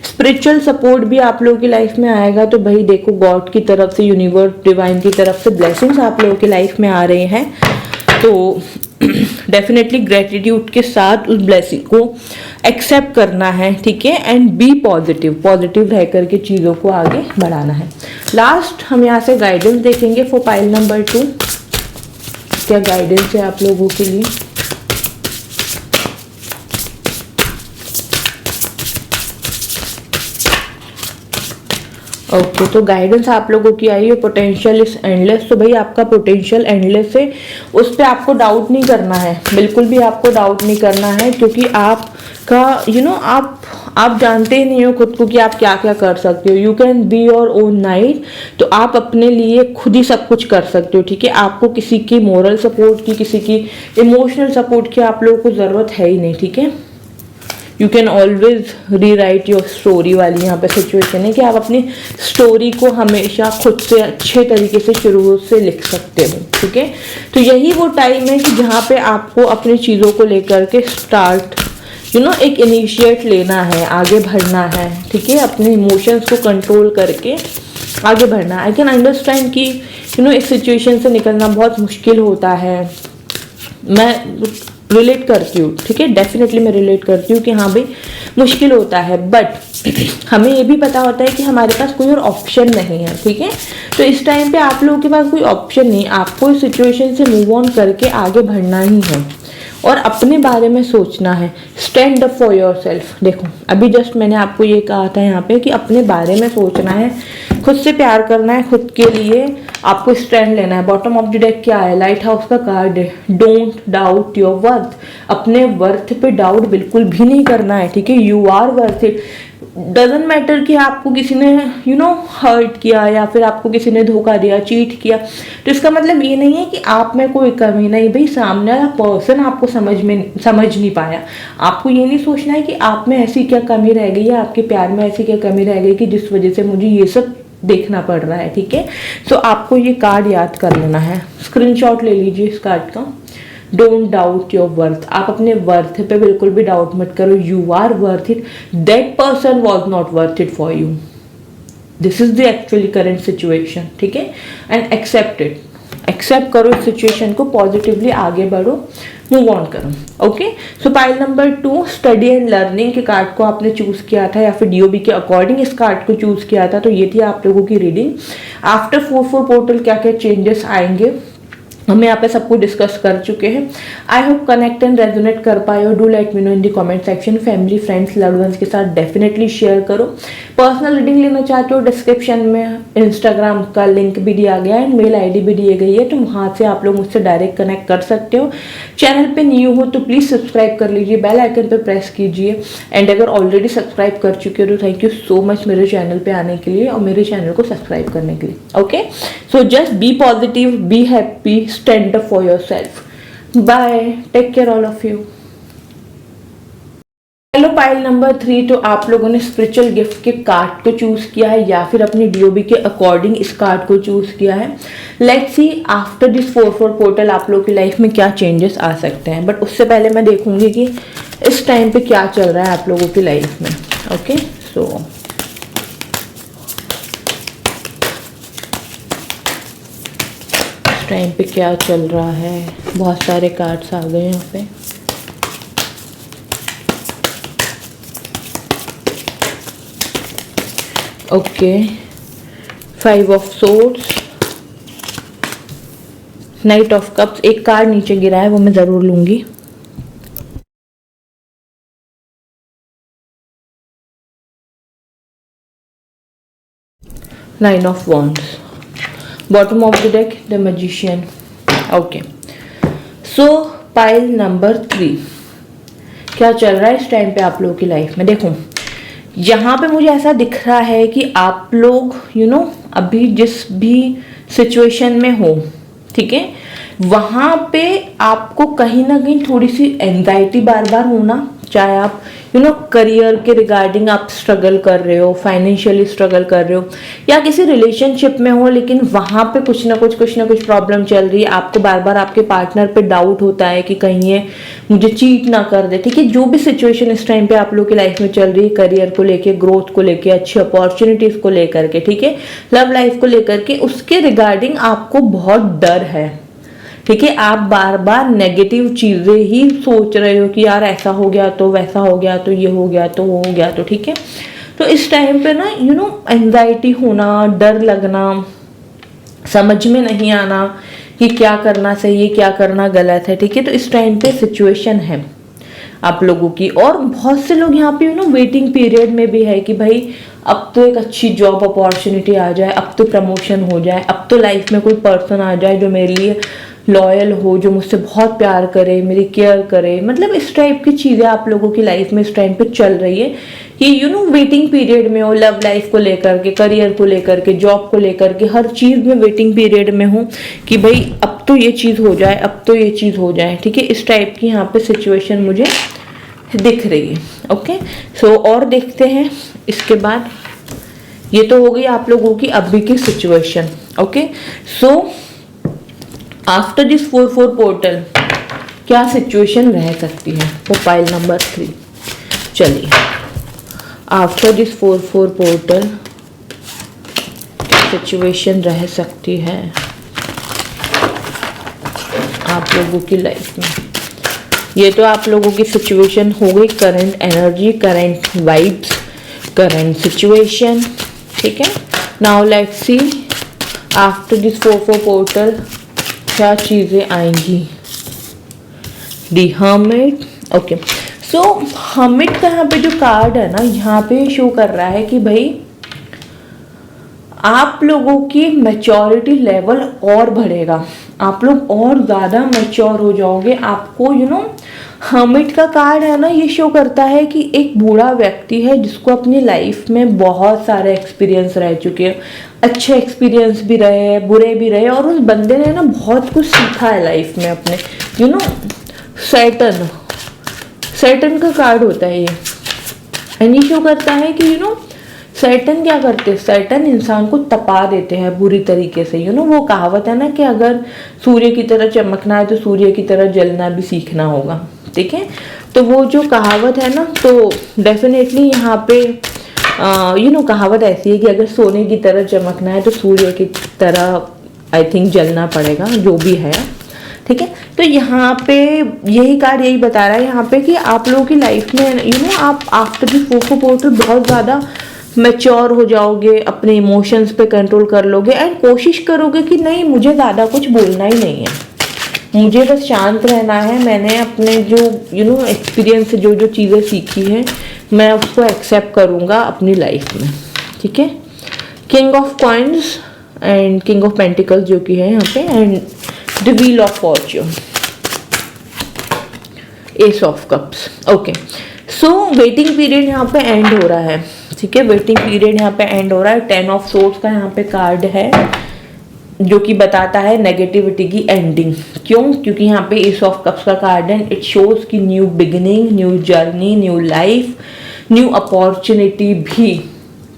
स्पिरिचुअल सपोर्ट भी आप लोगों की लाइफ में आएगा। तो भाई देखो, गॉड की तरफ से, यूनिवर्स डिवाइन की तरफ से ब्लेसिंग्स आप लोगों की लाइफ में आ रहे हैं। तो डेफिनेटली ग्रेटिट्यूड के साथ उस ब्लेसिंग को एक्सेप्ट करना है, ठीक है। एंड बी पॉजिटिव, पॉजिटिव रह करके चीज़ों को आगे बढ़ाना है। लास्ट हम यहाँ से गाइडेंस देखेंगे फॉर पाइल नंबर 2। क्या गाइडेंस है आप लोगों के लिए। ओके, तो गाइडेंस आप लोगों की आई है पोटेंशियल इज एंडलेस। तो भाई आपका पोटेंशियल एंडलेस है, उस पर आपको डाउट नहीं करना है, बिल्कुल भी आपको डाउट नहीं करना है, क्योंकि आपका आप जानते ही नहीं हो खुद को कि आप क्या क्या कर सकते हो। You can be your own night. तो आप अपने लिए खुद ही सब कुछ कर सकते हो, ठीक है। आपको किसी की मोरल सपोर्ट की, किसी की इमोशनल सपोर्ट की आप लोगों को ज़रूरत है ही नहीं, ठीक है। यू कैन ऑलवेज री राइट योर स्टोरी वाली यहाँ पे सिचुएशन है कि आप अपनी स्टोरी को हमेशा खुद से अच्छे तरीके से शुरू से लिख सकते हो, ठीक है। तो यही वो टाइम है कि जहाँ पे आपको अपनी चीज़ों को लेकर के स्टार्ट एक इनिशिएट लेना है, आगे बढ़ना है, ठीक है। अपने इमोशंस को कंट्रोल करके आगे बढ़ना। आई कैन अंडरस्टैंड कि इस सिचुएशन से निकलना बहुत मुश्किल होता है। मैं रिलेट करती हूँ, ठीक है, डेफिनेटली मैं रिलेट करती हूँ कि हाँ भाई मुश्किल होता है, बट हमें ये भी पता होता है कि हमारे पास कोई और ऑप्शन नहीं है, ठीक है। तो इस टाइम पे आप लोगों के पास कोई ऑप्शन नहीं, आपको इस सिचुएशन से मूव ऑन करके आगे बढ़ना ही है और अपने बारे में सोचना है। Stand up for your self. देखो, अभी जस्ट मैंने आपको ये कहा था यहाँ पे कि अपने बारे में सोचना है, खुद से प्यार करना है, खुद के लिए आपको स्टैंड लेना है। बॉटम ऑफ द डेक क्या है, लाइट हाउस का कार्ड है। Don't doubt your worth. अपने वर्थ पे डाउट बिल्कुल भी नहीं करना है, ठीक है। You are worth it. Doesn't matter कि आपको किसी ने हर्ट किया या फिर आपको किसी ने धोखा दिया, चीट किया, तो इसका मतलब ये नहीं है कि आप में कोई कमी नहीं। भाई सामने वाला पर्सन आपको समझ नहीं पाया। आपको ये नहीं सोचना है कि आप में ऐसी क्या कमी रह गई है, आपके प्यार में ऐसी क्या कमी रह गई कि जिस वजह से मुझे ये सब देखना पड़ रहा है, ठीक है। तो आपको ये कार्ड याद कर लेना है, स्क्रीनशॉट ले लीजिए इस कार्ड का। Don't doubt your worth. आप अपने वर्थ पे बिल्कुल भी डाउट मत करो। You are worth it. That person was not worth it for you. This is the actually current situation, ठीक है। And accept it. एक्सेप्ट करो इस सिचुएशन को, पॉजिटिवली आगे बढ़ो, मूव ऑन करो। Okay, so pile number 2 study and learning के card को आपने चूज किया था या फिर डीओबी के अकॉर्डिंग इस कार्ड को चूज किया था। तो ये थी आप लोगों की रीडिंग। आफ्टर 4-4 पोर्टल क्या क्या चेंजेस आएंगे हम यहाँ पे सब कुछ डिस्कस कर चुके हैं। I hope connect and resonate कर पाए हो। Do let me know in the comment section. Family friends loved ones के साथ डेफिनेटली शेयर करो। पर्सनल रीडिंग लेना चाहते हो, डिस्क्रिप्शन में इंस्टाग्राम का लिंक भी दिया गया है, मेल आईडी भी दी गई है, तो वहाँ से आप लोग मुझसे डायरेक्ट कनेक्ट कर सकते हो। चैनल पे न्यू हो तो प्लीज़ सब्सक्राइब कर लीजिए, बेल आइकन पे प्रेस कीजिए। एंड अगर ऑलरेडी सब्सक्राइब कर चुके हो तो थैंक यू सो मच मेरे चैनल पे आने के लिए और मेरे चैनल को सब्सक्राइब करने के लिए। Okay, so just be positive, be happy, stand up for yourself. Bye. Take care all of you. Hello pile number 3, तो आप लोगों ने स्पिरिचुअल गिफ्ट के कार्ड को चूज किया है या फिर अपनी डीओबी के अकॉर्डिंग इस कार्ड को चूज किया है। Let's see after this 4-4 portal आप लोग की लाइफ में क्या चेंजेस आ सकते हैं। बट उससे पहले मैं देखूंगी कि इस टाइम पे क्या चल रहा है आप लोगों की लाइफ में। ओके, सो टाइम पे क्या चल रहा है। बहुत सारे कार्ड्स आ गए यहाँ पे। Okay, 5 of swords, night of cups, एक कार्ड नीचे गिरा है वो मैं जरूर लूंगी। Nine of wands, bottom of the deck the magician. Okay, so pile number 3 क्या चल रहा है इस टाइम पे आप लोगों की लाइफ में। देखो यहाँ पे मुझे ऐसा दिख रहा है कि आप लोग अभी जिस भी सिचुएशन में हो, ठीक है, वहाँ पे आपको कहीं ना कहीं थोड़ी सी एंजाइटी बार बार होना, चाहे आप करियर के रिगार्डिंग आप स्ट्रगल कर रहे हो, फाइनेंशियली स्ट्रगल कर रहे हो या किसी रिलेशनशिप में हो, लेकिन वहाँ पे कुछ ना कुछ प्रॉब्लम चल रही है। आपको बार बार आपके पार्टनर पे डाउट होता है कि कहीं ये मुझे चीट ना कर दे, ठीक है। जो भी सिचुएशन इस टाइम पे आप लोग की लाइफ में चल रही है, करियर को लेके, ग्रोथ को लेके, अच्छी अपॉर्चुनिटीज को लेकर के, ठीक है, लव लाइफ को लेकर के, उसके रिगार्डिंग आपको बहुत डर है, ठीक है। आप बार बार नेगेटिव चीजें ही सोच रहे हो कि यार ऐसा हो गया तो, वैसा हो गया तो, ये हो गया तो, वो हो गया तो, ठीक है। तो इस टाइम पे ना एंजाइटी होना, डर लगना, समझ में नहीं आना कि क्या करना सही है, क्या करना गलत है, ठीक है। तो इस टाइम पे सिचुएशन है आप लोगों की। और बहुत से लोग यहाँ पे वेटिंग पीरियड में भी है कि भाई अब तो एक अच्छी जॉब अपॉर्चुनिटी आ जाए, अब तो प्रमोशन हो जाए, अब तो लाइफ में कोई पर्सन आ जाए जो मेरे लिए लॉयल हो, जो मुझसे बहुत प्यार करे, मेरी केयर करे। मतलब इस टाइप की चीज़ें आप लोगों की लाइफ में इस टाइम पे चल रही है कि वेटिंग पीरियड में हो, लव लाइफ को लेकर के, करियर को लेकर के, जॉब को लेकर के, हर चीज़ में वेटिंग पीरियड में हो कि भाई अब तो ये चीज़ हो जाए, अब तो ये चीज़ हो जाए, ठीक है। इस टाइप की यहाँ पे सिचुएशन मुझे दिख रही है। ओके, सो और देखते हैं इसके बाद। ये तो हो गई आप लोगों की अभी की situation. Okay, so after this 4-4 portal क्या सिचुएशन रह सकती है वो पाइल नंबर 3। चलिए, आफ्टर दिस 4-4 पोर्टल सिचुएशन रह सकती है आप लोगों की लाइफ में। ये तो आप लोगों की सिचुएशन हो गई, current energy, current vibes, current situation, ठीक है। Now let's see after this 4-4 portal क्या चीजें आएंगी। दी हर्मिट। ओके, सो हर्मिट का यहाँ पे जो कार्ड है ना, यहाँ पे शो कर रहा है कि भाई आप लोगों की मैच्योरिटी लेवल और बढ़ेगा, आप लोग और ज़्यादा मैच्योर हो जाओगे। आपको हर्मिट का कार्ड है ना, ये शो करता है कि एक बूढ़ा व्यक्ति है जिसको अपनी लाइफ में बहुत सारे एक्सपीरियंस रह चुके हैं, अच्छे एक्सपीरियंस भी रहे, बुरे भी रहे, और उस बंदे ने ना बहुत कुछ सीखा है लाइफ में अपने। सैटर्न का कार्ड होता है ये, एंड ये शो करता है कि सैटर्न क्या करते हैं, सैटर्न इंसान को तपा देते हैं बुरी तरीके से। वो कहावत है ना कि अगर सूर्य की तरह चमकना है तो सूर्य की तरह जलना भी सीखना होगा, ठीक है। तो वो जो कहावत है ना, तो डेफिनेटली यहाँ पे कहावत ऐसी है कि अगर सोने की तरह चमकना है तो सूर्य की तरह आई थिंक जलना पड़ेगा, जो भी है, ठीक है। तो यहाँ पे यही कार्ड यही बता रहा है यहाँ पे कि आप लोगों की लाइफ में आप आफ्टर दिस 4-4 पोर्टल बहुत ज़्यादा मैच्योर हो जाओगे, अपने इमोशंस पे कंट्रोल कर लोगे एंड कोशिश करोगे कि नहीं मुझे ज़्यादा कुछ बोलना ही नहीं है, मुझे बस शांत रहना है। मैंने अपने जो एक्सपीरियंस से जो जो चीज़ें सीखी हैं मैं उसको एक्सेप्ट करूँगा अपनी लाइफ में, ठीक है। King of coins and king of pentacles जो कि है यहाँ पे, and the wheel of Fortune, S of cups. Okay, so waiting period यहाँ पे एंड हो रहा है, ठीक है। वेटिंग पीरियड यहाँ पे एंड हो रहा है। 10 ऑफ सोर्ड्स का यहाँ पे कार्ड है जो कि बताता है नेगेटिविटी की एंडिंग। क्यों? क्योंकि यहाँ पे एस ऑफ कप्स का कार्ड है। इट शोज की new beginning, new journey, new life, new opportunity भी,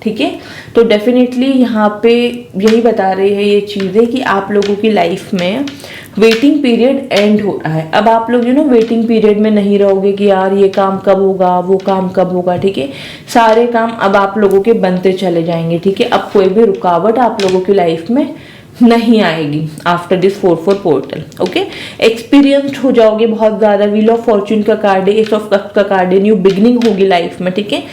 ठीक है। तो डेफिनेटली यहाँ पे यही बता रही है ये चीज़ें कि आप लोगों की लाइफ में वेटिंग पीरियड एंड हो रहा है। अब आप लोग वेटिंग पीरियड में नहीं रहोगे कि यार ये काम कब होगा, वो काम कब होगा, ठीक है। सारे काम अब आप लोगों के बनते चले जाएंगे, ठीक है। अब कोई भी रुकावट आप लोगों की लाइफ में नहीं आएगी after this 4-4 portal, okay. Experienced हो जाओगे बहुत ज़्यादा। व्हील ऑफ फॉर्च्यून का कार्ड है, एस ऑफ कप्स का कार्ड है, न्यू बिगनिंग होगी लाइफ में, ठीक है।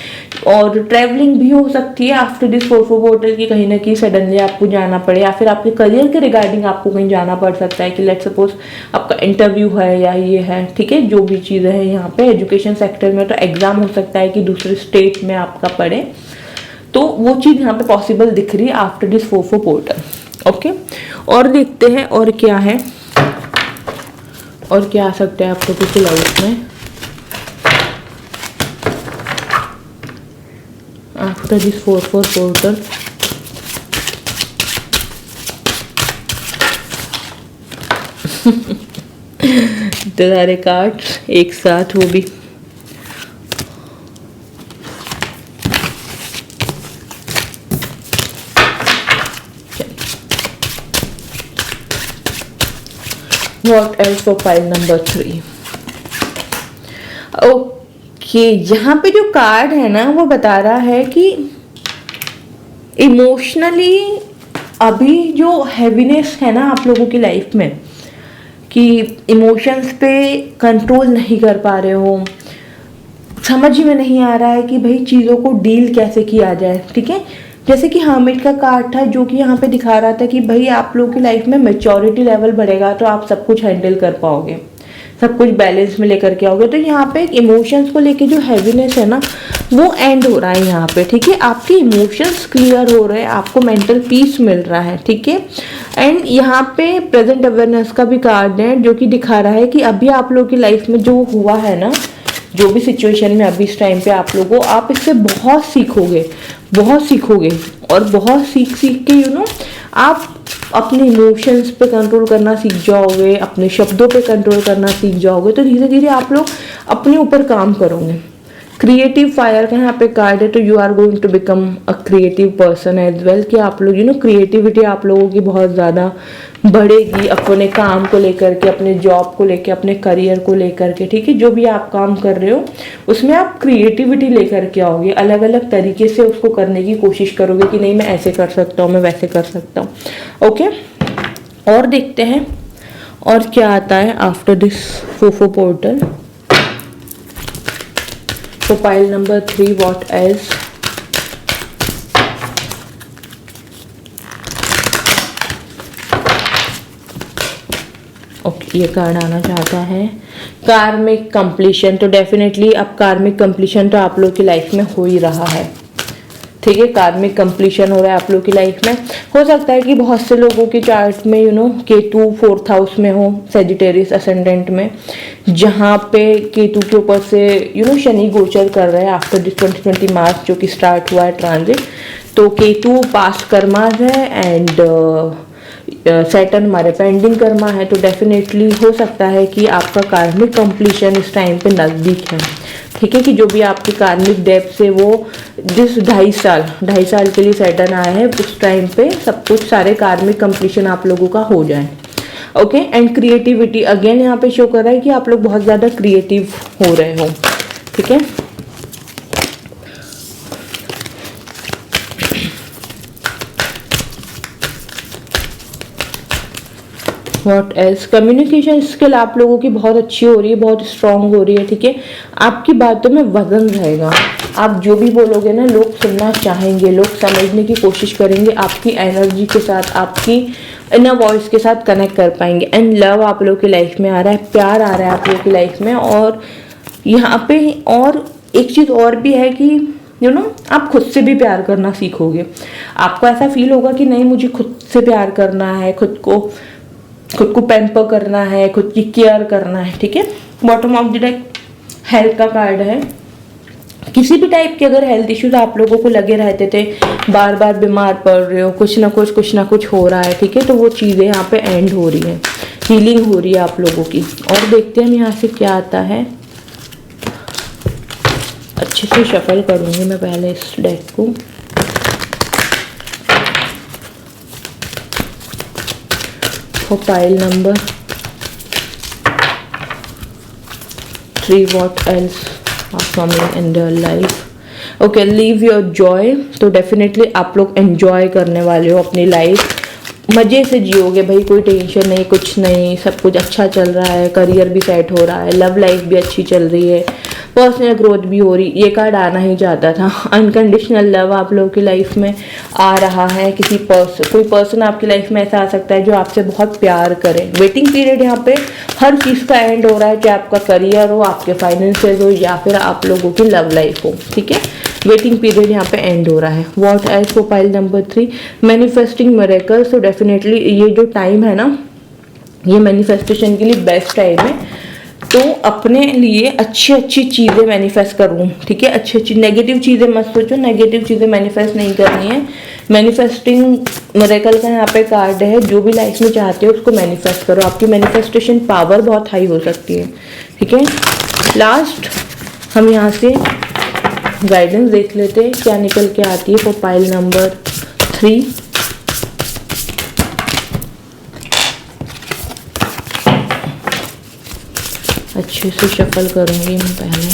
और ट्रैवलिंग भी हो सकती है आफ्टर दिस 4-4 पोर्टल की, कहीं ना कहीं सडनली आपको जाना पड़े, या फिर आपके करियर के रिगार्डिंग आपको कहीं जाना पड़ सकता है कि लेट सपोज आपका इंटरव्यू है या ये है, ठीक है। जो भी चीज़ें हैं यहाँ पे एजुकेशन सेक्टर में तो एग्जाम हो सकता है कि दूसरे स्टेट में आपका पड़े, तो वो चीज़ यहाँ पे पॉसिबल दिख रही है आफ्टर दिस 4-4 पोर्टल, ओके। और देखते हैं और क्या है, और क्या आ सकता है आप लोगों की लाइफ में आफ्टर दिस 4-4 पोर्टल। इतने सारे कार्ड्स एक साथ, वो भी What else for pile number 3? Okay, यहाँ पे जो कार्ड है ना वो बता रहा है कि इमोशनली अभी जो हैवीनेस है ना आप लोगों की लाइफ में, कि इमोशंस पे कंट्रोल नहीं कर पा रहे हो, समझ ही में नहीं आ रहा है कि भाई चीज़ों को डील कैसे किया जाए, ठीक है। जैसे कि हर्मिट का कार्ड था जो कि यहाँ पे दिखा रहा था कि भाई आप लोगों की लाइफ में मैच्योरिटी लेवल बढ़ेगा तो आप सब कुछ हैंडल कर पाओगे, सब कुछ बैलेंस में लेकर के आओगे। तो यहाँ पे इमोशंस को लेके जो हैवीनेस है ना वो एंड हो रहा है यहाँ पे, ठीक है। आपके इमोशंस क्लियर हो रहे हैं, आपको मेंटल पीस मिल रहा है, ठीक है। एंड यहाँ पे प्रेजेंट अवेयरनेस का भी कार्ड है जो कि दिखा रहा है कि अभी आप लोगों की लाइफ में जो हुआ है ना, जो भी सिचुएशन में अभी इस टाइम पे आप लोगों, आप इससे बहुत सीखोगे, बहुत सीखोगे, और बहुत सीख के आप अपने इमोशंस पे कंट्रोल करना सीख जाओगे, अपने शब्दों पे कंट्रोल करना सीख जाओगे। तो धीरे धीरे आप लोग अपने ऊपर काम करोगे। क्रिएटिव फायर का यहाँ पे कार्ड है, तो you are going to become a creative person as well, कि आप लोग क्रिएटिविटी आप लोगों की बहुत ज़्यादा बढ़ेगी अपने काम को लेकर के, अपने जॉब को लेकर, अपने करियर को लेकर के, ठीक है। जो भी आप काम कर रहे हो उसमें आप क्रिएटिविटी लेकर के आओगे, अलग अलग तरीके से उसको करने की कोशिश करोगे कि नहीं मैं ऐसे कर सकता हूँ, मैं वैसे कर सकता हूँ, ओके। और देखते हैं और क्या आता है after this 4-4 portal. So pile number 3, what else? Okay, ये कार्ड आना चाहता है कार्मिक कंप्लीशन। तो डेफिनेटली अब कार्मिक कंप्लीशन तो आप लोग की लाइफ में हो ही रहा है, ठीक है। कार्मिक कंप्लीशन हो रहा है आप लोग की लाइफ में। हो सकता है कि बहुत से लोगों के चार्ट में केतु 4th हाउस में हो, सेजिटेरियस असेंडेंट में, जहाँ पे केतु के ऊपर से शनि गोचर कर रहे हैं आफ्टर दिस 2020 मार्च जो कि स्टार्ट हुआ है ट्रांजिट। तो केतु पास्ट कर्माज है एंड सैटर्न हमारे पेंडिंग कर्मा है। तो डेफिनेटली हो सकता है कि आपका कार्मिक कंप्लीशन इस टाइम पे नज़दीक है, ठीक है। कि जो भी आपकी कार्मिक डेप्थ से वो जिस 2.5 साल के लिए सैटर्न आया है उस टाइम पे सब कुछ सारे कार्मिक कंप्लीशन आप लोगों का हो जाए, ओके। एंड क्रिएटिविटी अगेन यहाँ पे शो कर रहा है कि आप लोग बहुत ज़्यादा क्रिएटिव हो रहे हो, ठीक है। व्हाट एल्स, कम्युनिकेशन स्किल आप लोगों की बहुत अच्छी हो रही है, बहुत स्ट्रांग हो रही है, ठीक है। आपकी बातों में वजन रहेगा, आप जो भी बोलोगे ना लोग सुनना चाहेंगे, लोग समझने की कोशिश करेंगे आपकी एनर्जी के साथ, आपकी इनर वॉइस के साथ कनेक्ट कर पाएंगे। एंड लव आप लोगों की लाइफ में आ रहा है, प्यार आ रहा है आप लोगों की लाइफ में। और यहाँ पे और एक चीज़ और भी है कि आप खुद से भी प्यार करना सीखोगे। आपको ऐसा फील होगा कि नहीं, मुझे खुद से प्यार करना है, खुद को पैम्पर करना है, खुद की केयर करना है। ठीक है, bottom of the deck health का कार्ड है। किसी भी टाइप के अगर हेल्थ इश्यूज आप लोगों को लगे रहते थे, बार बार बीमार पड़ रहे हो, कुछ ना कुछ हो रहा है, ठीक है, तो वो चीज़ें यहाँ पे एंड हो रही है, हीलिंग हो रही है आप लोगों की। और देखते हैं हम यहाँ से क्या आता है। अच्छे से शफल करूँगी मैं पहले इस डेक को। For pile number 3, what else coming in their life. Okay, leave your Joy. तो डेफिनेटली आप लोग एंजॉय करने वाले हो अपनी लाइफ, मज़े से जियोगे भाई, कोई टेंशन नहीं, कुछ नहीं, सब कुछ अच्छा चल रहा है, करियर भी सेट हो रहा है, लव लाइफ भी अच्छी चल रही है, पर्सनल ग्रोथ भी हो रही। ये कार्ड आना ही चाहता था। अनकंडीशनल लव आप लोगों की लाइफ में आ रहा है। कोई पर्सन आपकी लाइफ में ऐसा आ सकता है जो आपसे बहुत प्यार करे। वेटिंग पीरियड यहाँ पे हर चीज़ का एंड हो रहा है, चाहे आपका करियर हो, आपके फाइनेंशियल हो, या फिर आप लोगों की लव लाइफ हो। ठीक है, वेटिंग पीरियड यहाँ पे एंड हो रहा है। What else for pile number 3, manifesting miracles. तो डेफिनेटली ये जो टाइम है ना, ये मैनिफेस्टेशन के लिए बेस्ट टाइम है। तो अपने लिए अच्छी चीज़ें मैनिफेस्ट करूँ। ठीक है, अच्छी नेगेटिव चीज़ें मत सोचो, नेगेटिव चीज़ें मैनिफेस्ट नहीं करनी है। मैनिफेस्टिंग मिरेकल का यहाँ पे कार्ड है। जो भी लाइफ में चाहते हो उसको मैनिफेस्ट करो, आपकी मैनिफेस्टेशन पावर बहुत हाई हो सकती है। ठीक है, लास्ट हम यहाँ से गाइडेंस देख लेते हैं क्या निकल के आती है फॉर पाइल नंबर 3। अच्छे से शफल करूंगी मैं पहले।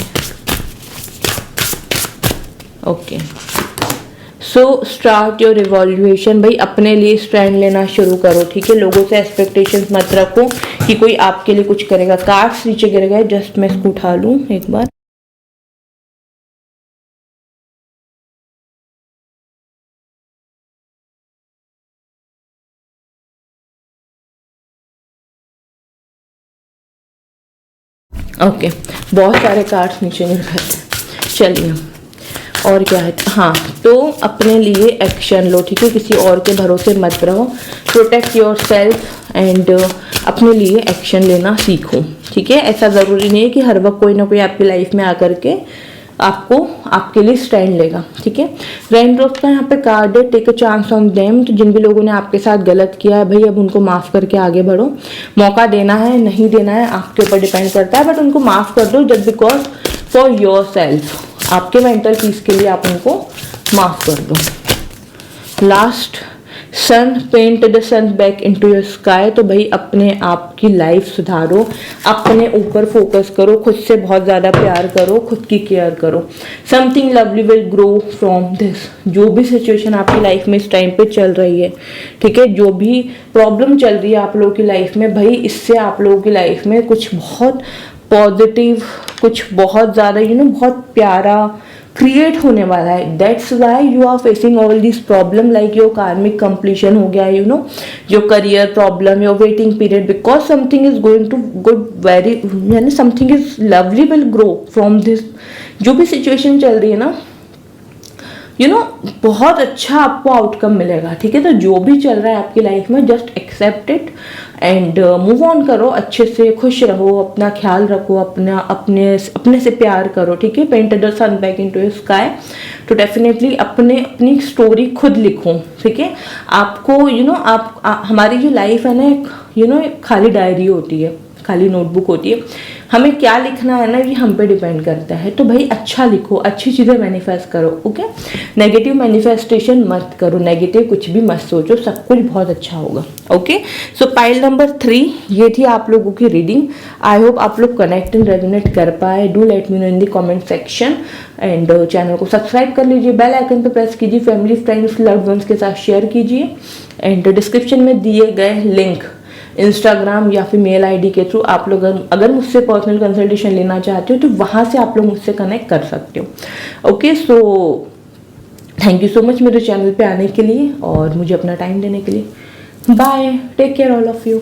Okay, so start your evolution. भाई अपने लिए स्टैंड लेना शुरू करो। ठीक है, लोगों से एक्सपेक्टेशंस मत रखो कि कोई आपके लिए कुछ करेगा। कार्ड्स नीचे गिर गए, जस्ट मैं इसको उठा लूँ एक बार। ओके, बहुत सारे कार्ड्स नीचे गिर गए। चलिए, और क्या है। हाँ, तो अपने लिए एक्शन लो। ठीक है, किसी और के भरोसे मत रहो। प्रोटेक्ट योर सेल्फ एंड अपने लिए एक्शन लेना सीखो। ठीक है, ऐसा ज़रूरी नहीं है कि हर वक्त कोई ना कोई आपकी लाइफ में आकर के आपके लिए स्टैंड लेगा। ठीक है, रेनड्रॉप्स का यहाँ पे कार्ड है, take a chance on them. तो जिन भी लोगों ने आपके साथ गलत किया है भाई, अब उनको माफ़ करके आगे बढ़ो। मौका देना है नहीं देना है आपके ऊपर डिपेंड करता है, बट उनको माफ़ कर दो just because for yourself, आपके मेंटल पीस के लिए आप उनको माफ़ कर दो। Last, sun, paint the sun back into your sky. तो भाई अपने आप की लाइफ सुधारो, अपने ऊपर फोकस करो, खुद से बहुत ज़्यादा प्यार करो, खुद की केयर करो। Something lovely will grow from this. जो भी सिचुएशन आपकी लाइफ में इस टाइम पे चल रही है, ठीक है, जो भी प्रॉब्लम चल रही है आप लोगों की लाइफ में, भाई इससे आप लोगों की लाइफ में कुछ बहुत पॉजिटिव, कुछ बहुत ज़्यादा बहुत प्यारा क्रिएट होने वाला है। That's why you are facing all this problem, like your karmic completion हो गया, जो career problem, your waiting period, because something is going to good very, यानी something is lovely will grow from this. जो भी situation चल रही है ना, बहुत अच्छा आपको आउटकम मिलेगा। ठीक है, तो जो भी चल रहा है आपकी लाइफ में, just accept it and move on करो। अच्छे से खुश रहो, अपना ख्याल रखो, अपने से प्यार करो। ठीक है, paint the sun back into your sky. तो डेफिनेटली अपनी स्टोरी खुद लिखो। ठीक है, आपको हमारी जो लाइफ है ना, एक खाली डायरी होती है, खाली नोटबुक होती है। हमें क्या लिखना है ना, ये हम पे डिपेंड करता है। तो भाई अच्छा लिखो, अच्छी चीज़ें मैनिफेस्ट करो। ओके, नेगेटिव मैनिफेस्टेशन मत करो, नेगेटिव कुछ भी मत सोचो, सब कुछ बहुत अच्छा होगा। ओके, सो पाइल नंबर 3 ये थी आप लोगों की रीडिंग। आई होप आप लोग कनेक्ट एंड रेजोनेट कर पाए। Do let me know in the comment section and channel को सब्सक्राइब कर लीजिए, बेल आइकन पर प्रेस कीजिए, फैमिली फ्रेंड्स लव्ड वंस के साथ शेयर कीजिए एंड डिस्क्रिप्शन में दिए गए लिंक इंस्टाग्राम या फिर मेल आईडी के थ्रू आप लोग अगर मुझसे पर्सनल कंसल्टेशन लेना चाहते हो तो वहाँ से आप लोग मुझसे कनेक्ट कर सकते हो। Okay, so thank you so much मेरे चैनल पे आने के लिए और मुझे अपना टाइम देने के लिए। Bye, take care all of you.